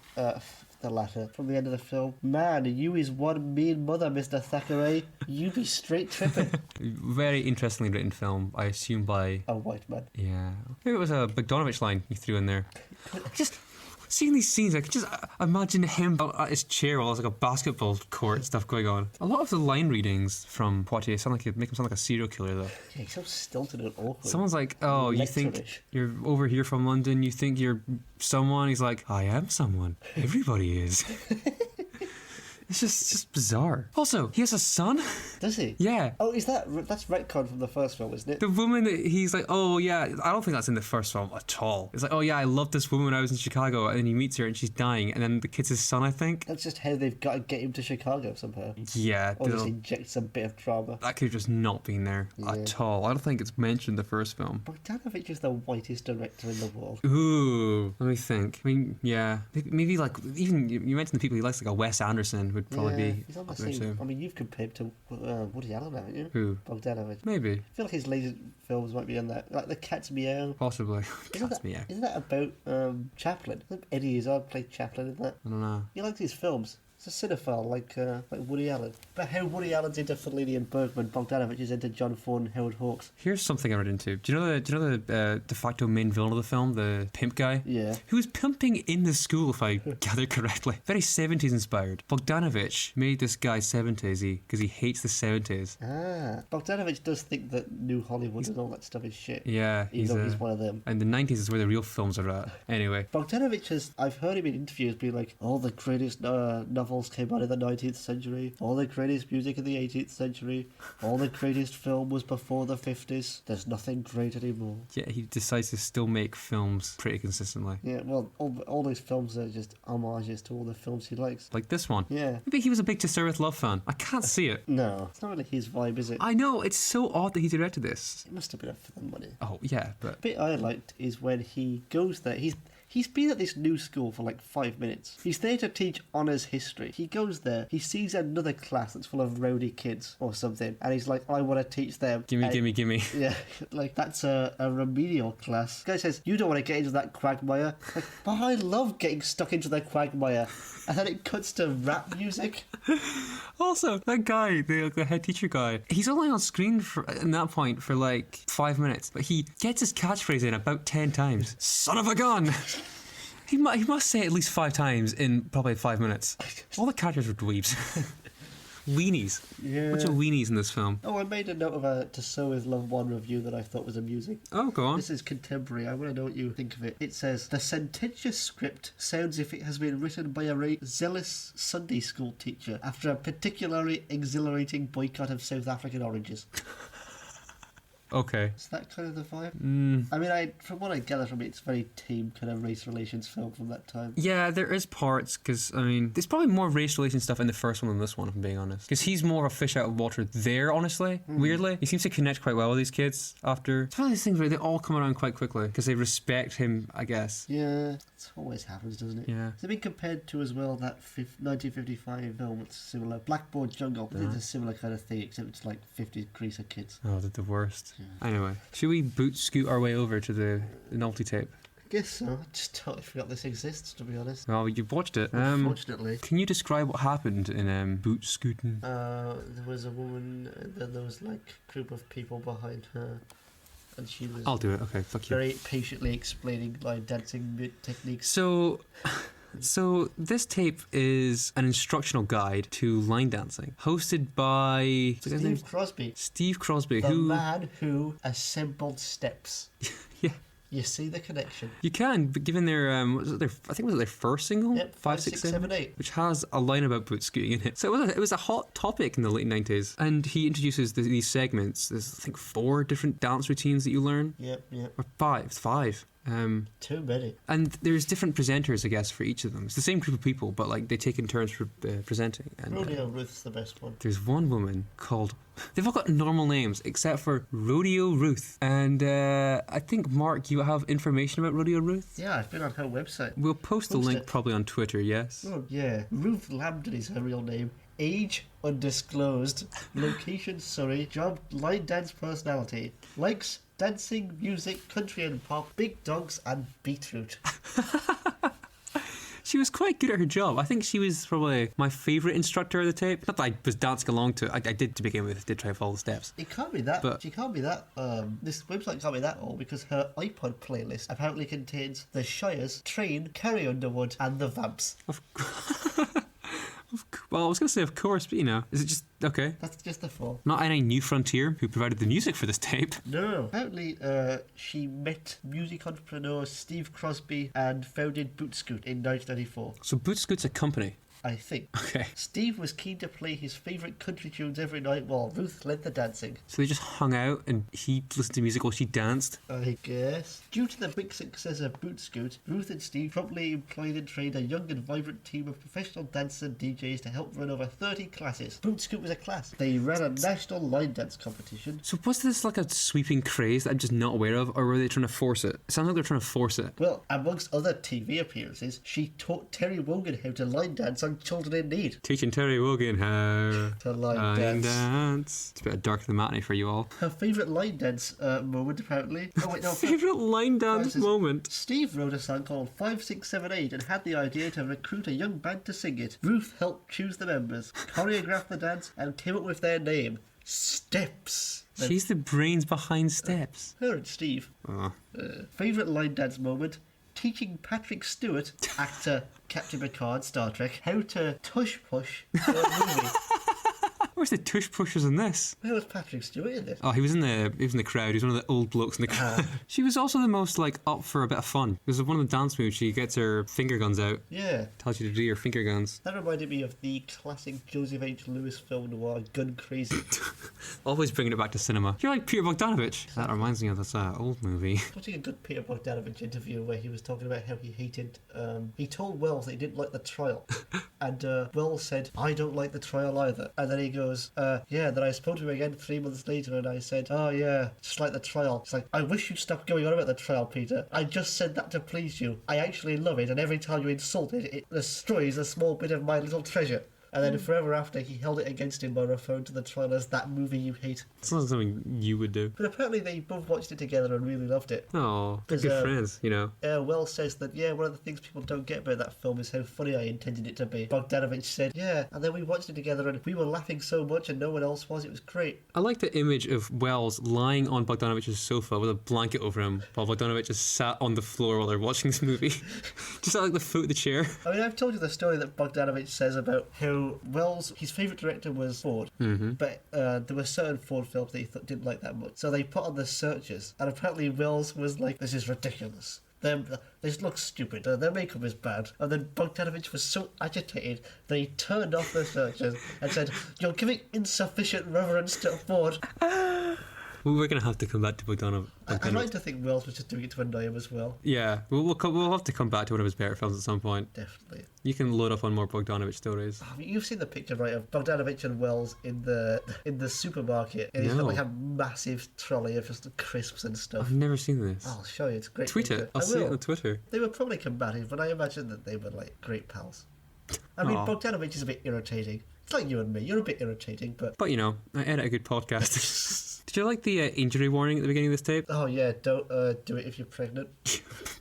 The latter. From the end of the film. Man, you is one mean mother, Mr. Thackeray. You be straight tripping. Very interestingly written film. I assume by A white man. yeah. Maybe it was a Bogdanovich line you threw in there. Just seeing these scenes, I could just imagine him at his chair while there's like a basketball court stuff going on. A lot of the line readings from Poitiers sound like make him sound like a serial killer though. Yeah, he's so stilted and awkward. Someone's like, "Oh, you think Lecture-ish. you're over here from London? You think you're someone?" He's like, "I am someone. Everybody is." It's just bizarre. Also, he has a son. Does he? Yeah. Oh, that's retcon from the first film, isn't it? The woman that he's like, oh yeah, I don't think that's in the first film at all. It's like, oh yeah, I loved this woman when I was in Chicago, and then he meets her and she's dying, and then the kid's his son, I think. That's just how they've got to get him to Chicago somehow. Yeah, Or just inject some bit of drama. that could have just not been there at all. I don't think it's mentioned in the first film. Bogdanovich is the whitest director in the world. Ooh, let me think. I mean, yeah, maybe like even you mentioned the people he likes, like a Wes Anderson would probably be He's on the up there same. too. I mean, you've compared to Woody Allen, haven't you? Who? Bogdanovich. Maybe, I feel like his later films might be on that. Like The Cat's Meow. possibly. Isn't Cat's meow. that about Chaplin? I think Eddie Izzard played Chaplin in that. I don't know. He likes his films. He's a cinephile like Woody Allen. But how Woody Allen's into Fellini and Bergman, Bogdanovich is into John Ford and Howard Hawks. Here's something I read into. Do you know the de facto main villain of the film, the pimp guy? Yeah. Who was pimping in the school, if I gather correctly. Very 70s inspired. Bogdanovich made this guy 70s because he hates the 70s. Ah. Bogdanovich does think that New Hollywood and all that stuff is shit. Yeah, He's one of them. and the 90s is where the real films are at. Anyway. Bogdanovich has, I've heard him in interviews being like, all the greatest novels came out in the 19th century, all the greatest music in the 18th century, all the greatest film was before the 50s, there's nothing great anymore. Yeah, he decides to still make films pretty consistently. Yeah, well, all those films are just homages to all the films he likes. Like this one. Yeah. Maybe he was a big To Sir With Love fan. I can't see it. No, it's not really his vibe, is it? I know, it's so odd that he directed this. It must have been for the money. Oh, yeah, but... The bit I liked is when he goes there. He's been at this new school for like 5 minutes. He's there to teach honours history. He goes there, he sees another class that's full of rowdy kids or something, and he's like, I want to teach them. Gimme. Yeah, like that's a remedial class. The guy says, you don't want to get into that quagmire. Like, but I love getting stuck into the quagmire. And then it cuts to rap music. Also, that guy, the head teacher guy, he's only on screen in that point for like 5 minutes, but he gets his catchphrase in about 10 times. Son of a gun! He must say it at least 5 times in probably 5 minutes. All the characters were dweebs. Weenies. Yeah. Bunch of weenies in this film. Oh, I made a note of a To Sow With Love 1 review that I thought was amusing. Oh, go on. This is contemporary. I want to know what you think of it. It says, the sententious script sounds if it has been written by a zealous Sunday school teacher after a particularly exhilarating boycott of South African oranges. Okay. Is that kind of the vibe? Mm. I mean, from what I gather from it, it's a very tame kind of race relations film from that time. Yeah, there is parts, because, I mean, there's probably more race relation stuff in the first one than this one, if I'm being honest. Because he's more of a fish out of water there, honestly, weirdly. He seems to connect quite well with these kids after. It's one of these things where they all come around quite quickly, because they respect him, I guess. Yeah, it always happens, doesn't it? Yeah. It's been compared to, as well, that 1955 film that's similar, Blackboard Jungle. It's a similar kind of thing, except it's like 50 greaser kids. Oh, they're the worst. Yeah. Anyway, should we boot scoot our way over to the novelty tape? I guess so. I just totally forgot this exists, to be honest. Well, you've watched it. Unfortunately. Can you describe what happened in Bootscootin? There was a woman, and then there was like a group of people behind her, and she was I'll do it. Okay, fuck you. very patiently explaining line dancing techniques. So this tape is an instructional guide to line dancing, hosted by Steve Crosby. Steve Crosby, The man who assembled steps. Yeah. You see the connection? You can, but given their I think it was their first single, Yep, 5, 6, 7, 8, which has a line about boot scooting in it. So it was a hot topic in the late 90s, and he introduces these segments. There's I think 4 different dance routines that you learn, Yep. or 5. It's 5. Too many. And there's different presenters, I guess, for each of them. It's the same group of people, but like they take in turns for presenting. And, Rodeo Ruth's the best one. there's one woman called... They've all got normal names, except for Rodeo Ruth. And I think, Mark, you have information about Rodeo Ruth? Yeah, I've been on her website. We'll post the link probably on Twitter, yes? Oh, yeah. Ruth Lambton is her real name. Age undisclosed. Location Surrey. Job line dance personality. Likes dancing, music, country and pop, big dogs and beetroot. She was quite good at her job. I think she was probably my favourite instructor of the tape. Not that I was dancing along to it. I did to begin with. Did try to follow the steps. It can't be that. But she can't be that. This website can't be that old because her iPod playlist apparently contains The Shires, Train, Carrie Underwood, and The Vamps. Well, I was going to say, of course, but you know, is it just okay? That's just the four. Not any New Frontier who provided the music for this tape. No. Apparently, she met music entrepreneur Steve Crosby and founded Bootscoot in 1994. So Bootscoot's a company. I think. Okay. Steve was keen to play his favourite country tunes every night while Ruth led the dancing. So they just hung out and he listened to music while she danced? I guess. Due to the big success of Bootscoot, Ruth and Steve promptly employed and trained a young and vibrant team of professional dancers and DJs to help run over 30 classes. Bootscoot was a class. They ran a national line dance competition. So was this like a sweeping craze that I'm just not aware of, or were they trying to force it? It sounds like they're trying to force it. Well, amongst other TV appearances, she taught Terry Wogan how to line dance on Children in Need. Teaching Terry Wogan how To line dance. It's a bit of Dark of the Matinee for you all. Her favourite line dance moment, apparently. Oh, wait, no. Favourite line dance moment? Steve wrote a song called 5678 and had the idea to recruit a young band to sing it. Ruth helped choose the members, choreograph the dance, and came up with their name, Steps. She's the brains behind Steps. Her and Steve. Oh. Favourite line dance moment? Teaching Patrick Stewart, actor Captain Picard, Star Trek, how to tush push for a movie. Where's the tush pushers in this? Where was Patrick Stewart in this? Oh, he was in the crowd. He was one of the old blokes in the crowd. She was also the most like up for a bit of fun. There's one of the dance moves. She gets her finger guns out. Yeah. Tells you to do your finger guns. That reminded me of the classic Joseph H. Lewis film noir Gun Crazy. Always bringing it back to cinema. You're like Peter Bogdanovich. That reminds me of this old movie. Watching a good Peter Bogdanovich interview where he was talking about how he hated... he told Wells that he didn't like the trial. And Wells said, I don't like the trial either. And then he goes, yeah, then I spoke to him again 3 months later and I said, oh yeah, just like the trial. It's like, I wish you'd stop going on about the trial, Peter. I just said that to please you. I actually love it, and every time you insult it, it destroys a small bit of my little treasure. And then forever after, he held it against him by referring to the trial as that movie you hate. It's not something you would do. But apparently they both watched it together and really loved it. Oh, they're good friends, you know. Wells says that, yeah, one of the things people don't get about that film is how funny I intended it to be. Bogdanovich said, yeah, and then we watched it together and we were laughing so much and no one else was. It was great. I like the image of Wells lying on Bogdanovich's sofa with a blanket over him while Bogdanovich is sat on the floor while they're watching this movie. Just at like the foot of the chair. I mean, I've told you the story that Bogdanovich says about how Wells... His favourite director was Ford, but there were certain Ford films that he didn't like that much. So they put on the searches, and apparently Wells was like, this is ridiculous. This looks stupid. Their makeup is bad. And then Bogdanovich was so agitated that he turned off the searches and said, you're giving insufficient reverence to Ford. Well, we're going to have to come back to Bogdanovich. I'd like to think Wells was just doing it to annoy him as well. Yeah, we'll have to come back to one of his better films at some point. Definitely. You can load up on more Bogdanovich stories. I mean, you've seen the picture, right, of Bogdanovich and Wells in the supermarket, and he's got like a massive trolley of just crisps and stuff. I've never seen this. I'll show you. It's a great. Tweet it. I'll see it on Twitter. They were probably combative, but I imagine that they were like great pals. I mean, Bogdanovich is a bit irritating. It's like you and me. You're a bit irritating, but... But, you know, I edit a good podcast. Did you like the injury warning at the beginning of this tape? Oh, yeah. Don't do it if you're pregnant.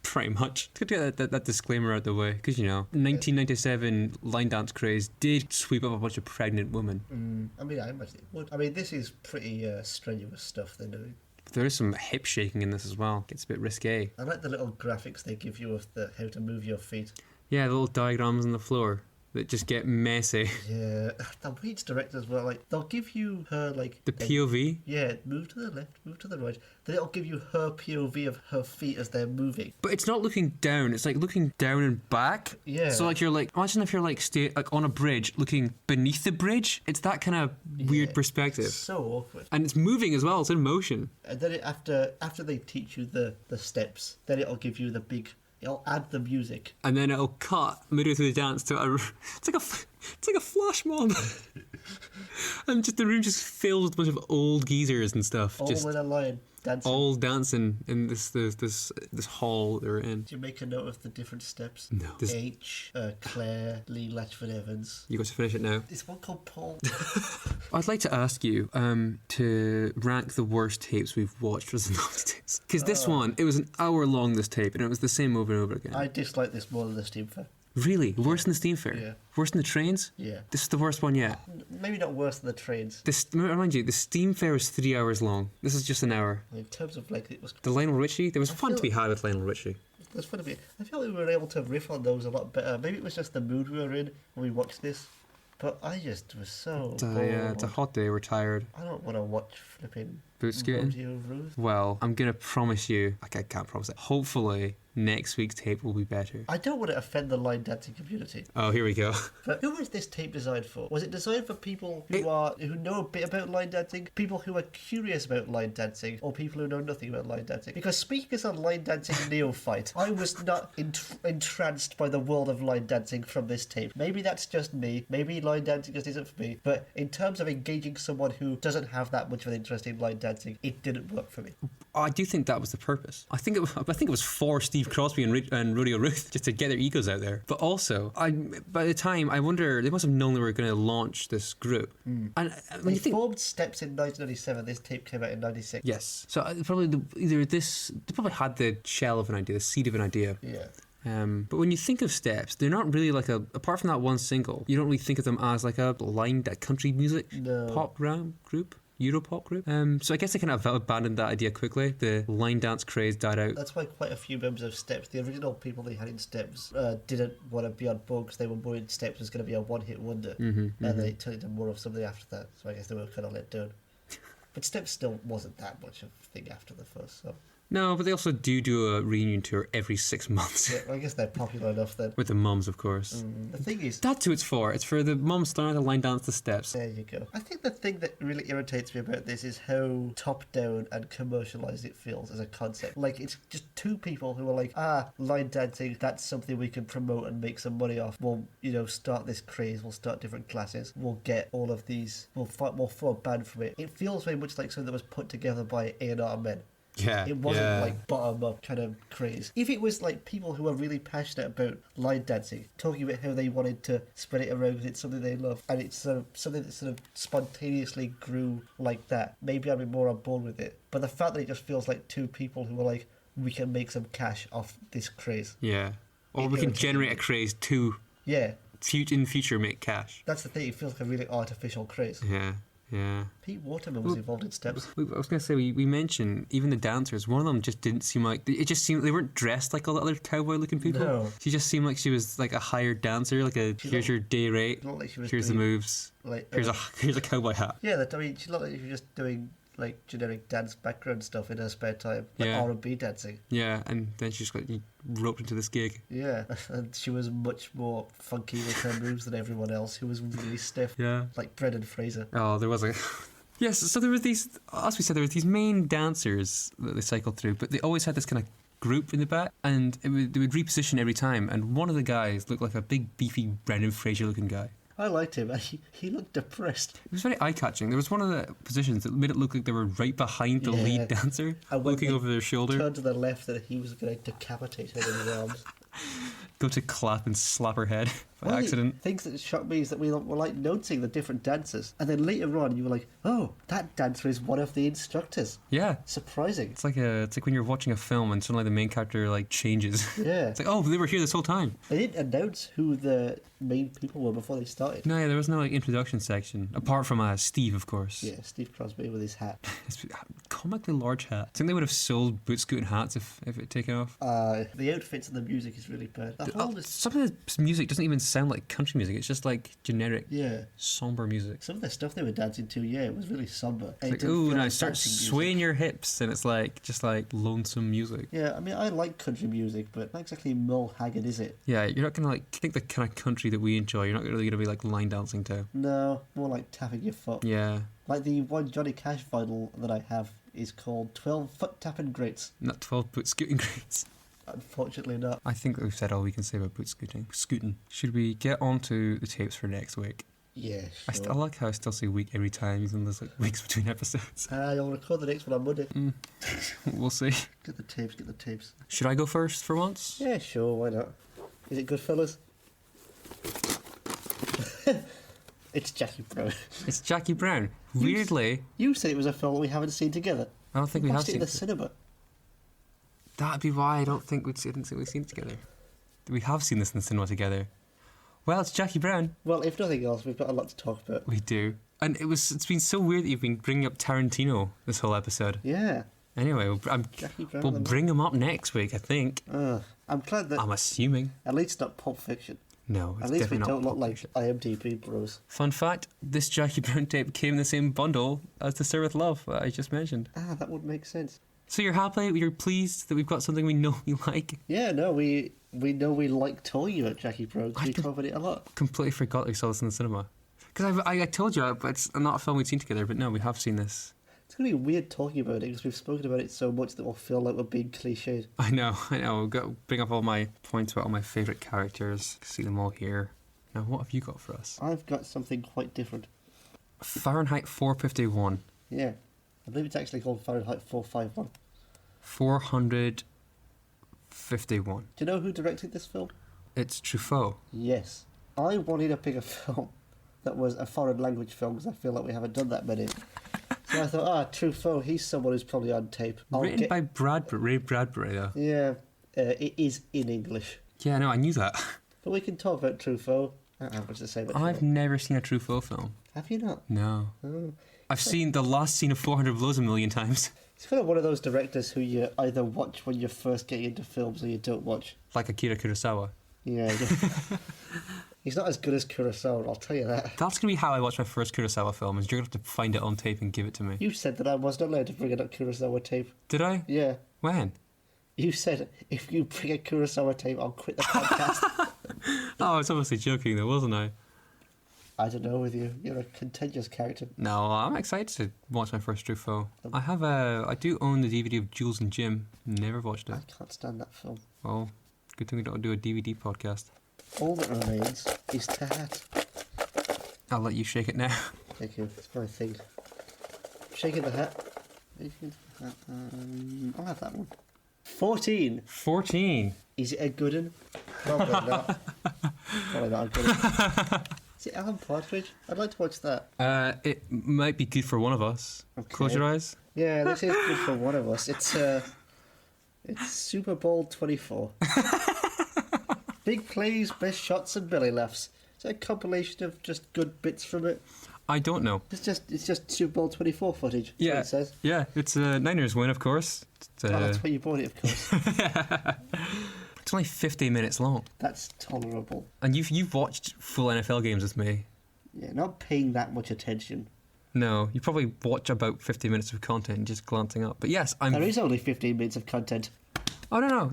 Pretty much. It's good to get that disclaimer out the way, because, you know, 1997 line dance craze did sweep up a bunch of pregnant women. I mean, I imagine it would. I mean, this is pretty strenuous stuff they're doing. There is some hip shaking in this as well. Gets a bit risque. I like the little graphics they give you of how to move your feet. Yeah, the little diagrams on the floor. that just get messy. Yeah, the way it's directed as well, like, they'll give you her, like... The POV? Yeah, move to the left, move to the right. Then it'll give you her POV of her feet as they're moving. But it's not looking down, it's like looking down and back. Yeah. So like you're like, imagine if you're like like on a bridge looking beneath the bridge. It's that kind of weird perspective. So awkward. And it's moving as well, it's in motion. And then after they teach you the steps, then it'll give you the big... It'll add the music. And then it'll cut midway through the dance to it's like a flash mob. And just the room just filled with a bunch of old geezers and stuff. All just in a line, dancing. all dancing in this hall they're in. Do you make a note of the different steps? No. H, Claire, Lee Latchford Evans. You got to finish it now. Is one called Paul? I'd like to ask you to rank the worst tapes we've watched as the 90s tapes. Because this one, it was an hour long, this tape, and it was the same over and over again. I dislike this more than the Steam Fair. Really? Worse than the Steam Fair? Yeah. Worse than the trains? Yeah. This is the worst one yet. Maybe not worse than the trains. Remind you, the Steam Fair was 3 hours long. This is just an hour. In terms of, like, it was... The Lionel Richie? There was fun to be had with Lionel Richie. There's fun to be... I feel like we were able to riff on those a lot better. Maybe it was just the mood we were in when we watched this. But I just was so bored. It's a hot day, we're tired. I don't want to watch flipping Bootscootin? Rodeo Ruth. Well, I'm going to promise you, I can't promise it. Hopefully, next week's tape will be better. I don't want to offend the line dancing community. Oh, here we go. But who was this tape designed for? Was it designed for people who know a bit about line dancing, people who are curious about line dancing, or people who know nothing about line dancing? Because speaking as a line dancing neophyte, I was not entranced by the world of line dancing from this tape. Maybe that's just me. Maybe line dancing just isn't for me. But in terms of engaging someone who doesn't have that much of an interest in line dancing, it didn't work for me. I do think that was the purpose. I think it was for Steve Crosby and Rodeo Ruth just to get their egos out there. But also, by the time, I wonder, they must have known they were going to launch this group. And when you think, formed Steps in 1997. This tape came out in 96. yes, so probably they probably had the shell of an idea, the seed of an idea. Yeah. But when you think of Steps, they're not really like apart from that one single, you don't really think of them as like a country music pop group. Europop group. So I guess they kind of abandoned that idea quickly. The line dance craze died out. That's why quite a few members of Steps, the original people they had in Steps, didn't want to be on board because they were worried Steps was going to be a one-hit wonder. And they turned into more of something after that. So I guess they were kind of let down. But Steps still wasn't that much of a thing after the first song. No, but they also do a reunion tour every 6 months. Yeah, I guess they're popular enough then. With the mums, of course. The thing is... That's who it's for. It's for the mums learning to line dance the steps. There you go. I think the thing that really irritates me about this is how top-down and commercialised it feels as a concept. Like, it's just two people who are like, line dancing, that's something we can promote and make some money off. We'll, start this craze, we'll start different classes, we'll get all of these, we'll form a band from it. It feels very much like something that was put together by A&R men. Yeah, it wasn't like bottom-up kind of craze. If it was like people who are really passionate about line dancing, talking about how they wanted to spread it around because it's something they love, and it's something that sort of spontaneously grew like that, maybe I'd be more on board with it. But the fact that it just feels like two people who are like, we can make some cash off this craze. Yeah. Or we can generate a craze to in future make cash. That's the thing, it feels like a really artificial craze. Yeah. Yeah. Pete Waterman was involved in Steps. I was going to say, we mentioned even the dancers, one of them just didn't seem like, it just seemed, they weren't dressed like all the other cowboy looking people. No. She just seemed like she was like a hired dancer, like here's your day rate, like she was here's the moves, here's a cowboy hat. Yeah, she looked like she was just doing like generic dance background stuff in her spare time, like R&B dancing. Yeah, and then she just got roped into this gig. Yeah, and she was much more funky with her moves than everyone else, who was really stiff. Yeah, like Brendan Fraser. Oh, there was a... Yes, so there were these, as we said, there were these main dancers that they cycled through, but they always had this kind of group in the back, and they would reposition every time, and one of the guys looked like a big, beefy Brendan Fraser looking guy. I liked him. He looked depressed. It was very eye-catching. There was one of the positions that made it look like they were right behind the lead dancer, looking over their shoulder. Turned to the left and he was going to decapitate her in his arms. Go to clap and slap her head by accident. Things that shocked me is that we were like noticing the different dancers, and then later on you were like, oh, that dancer is one of the instructors. Yeah. Surprising. It's like when you're watching a film and suddenly the main character like changes. Yeah. It's like, oh, they were here this whole time. They didn't announce who the main people were before they started. No, there was no like introduction section apart from Steve, of course. Yeah, Steve Crosby with his hat. His comically large hat. I think they would have sold Bootscootin hats if it had taken off. The outfits and the music is really bad. Some of the music doesn't even sound like country music. It's just like generic, somber music. Some of the stuff they were dancing to, it was really somber. It's like, ooh, now start swaying your hips, and it's like just like lonesome music. Yeah, I mean, I like country music, but not exactly Merle Haggard, is it? Yeah, you're not gonna think the kind of country that we enjoy. You're not really gonna be like line dancing to. No, more like tapping your foot. Yeah. Like the one Johnny Cash vinyl that I have is called 12 Foot Tapping Greats. Not 12 Bootscootin greats. Unfortunately not. I think that we've said all we can say about Bootscootin. Should we get on to the tapes for next week? Yeah, sure. I like how I still say week every time, even though there's like weeks between episodes. You'll record the next one on Monday. We'll see. Get the tapes. Should I go first for once? Yeah, sure, why not? Is it Goodfellas? It's Jackie Brown. It's Jackie Brown. Weirdly... You said it was a film we haven't seen together. I don't think we have seen it seen in the cinema. That'd be why I don't think we've seen it together. We have seen this in the cinema together. Well, it's Jackie Brown. Well, if nothing else, we've got a lot to talk about. We do. And it's been so weird that you've been bringing up Tarantino this whole episode. Yeah. Anyway, we'll bring him up next week, I think. I'm glad that... I'm assuming. At least not Pulp Fiction. No, it's at least we definitely don't not look like IMDb bros. Fun fact, this Jackie Brown tape came in the same bundle as The Sir with Love that I just mentioned. That would make sense. So you're happy? You're pleased that we've got something we know you like? Yeah, no, we know we like talking about Jackie Brown. We covered it a lot. Completely forgot we saw this in the cinema. Because I told you, it's not a film we'd seen together, but no, we have seen this. It's going to be weird talking about it because we've spoken about it so much that we'll feel like we're being cliched. I know. We'll bring up all my points about all my favourite characters. See them all here. Now, what have you got for us? I've got something quite different. Fahrenheit 451. Yeah. I believe it's actually called Fahrenheit 451. 451. Do you know who directed this film? It's Truffaut. Yes. I wanted to pick a film that was a foreign language film because I feel like we haven't done that many. So I thought, Truffaut, he's someone who's probably on tape. Written by Ray Bradbury, though. Yeah. It is in English. Yeah, no, I knew that. But we can talk about Truffaut. I don't have much to say about I've never seen a Truffaut film. Have you not? No. Oh. I've seen the last scene of 400 Blows a million times. He's kind of one of those directors who you either watch when you're first getting into films or you don't watch. Like Akira Kurosawa. Yeah. He's not as good as Kurosawa, I'll tell you that. That's going to be how I watch my first Kurosawa film, is you're going to have to find it on tape and give it to me. You said that I wasn't allowed to bring it up Kurosawa tape. Did I? Yeah. When? You said, if you bring a Kurosawa tape, I'll quit the podcast. Oh, I was obviously joking though, wasn't I? I don't know with you. You're a contentious character. No, I'm excited to watch my first Truffaut. I do own the DVD of Jules and Jim. Never watched it. I can't stand that film. Well, good thing we don't do a DVD podcast. All that remains is to hat. I'll let you shake it now. Thank you. It's my thing. Shaking the hat. I'll have that one. 14. 14. Is it a good one? Probably not. Probably not a good one. Is it Alan Partridge? I'd like to watch that. It might be good for one of us. Okay. Close your eyes. Yeah, this is good for one of us. It's Super Bowl 24. Big plays, best shots, and belly laughs. Is it a compilation of just good bits from it? I don't know. It's just Super Bowl 24 footage. That's what it says. Yeah, it's a Niners win, of course. That's why you bought it, of course. It's only 50 minutes long. That's tolerable. And you've watched full NFL games with me. Yeah, not paying that much attention. No, you probably watch about 50 minutes of content just glancing up. But yes, There is only 15 minutes of content. I don't know.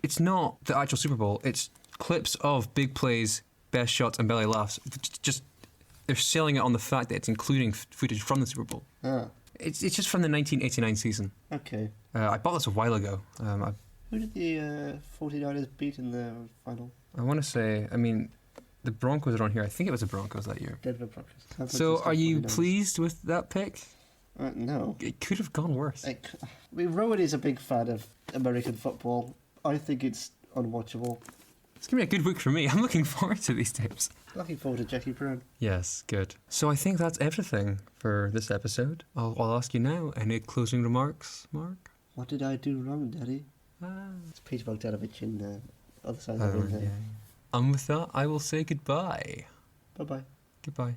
It's not the actual Super Bowl. It's clips of big plays, best shots, and belly laughs. Just they're selling it on the fact that it's including footage from the Super Bowl. It's just from the 1989 season. Okay. I bought this a while ago. Who did the 49ers beat in the final? I want to say, the Broncos are on here. I think it was the Broncos that year. Denver Broncos. So are you pleased with that pick? No. It could have gone worse. Rowan is a big fan of American football. I think it's unwatchable. It's going to be a good week for me. I'm looking forward to these tapes. Looking forward to Jackie Brown. Yes, good. So I think that's everything for this episode. I'll ask you now, any closing remarks, Mark? What did I do wrong, Daddy? It's Peter Bogdanovich in the other side of the room there. And with that, I will say goodbye. Bye-bye. Goodbye.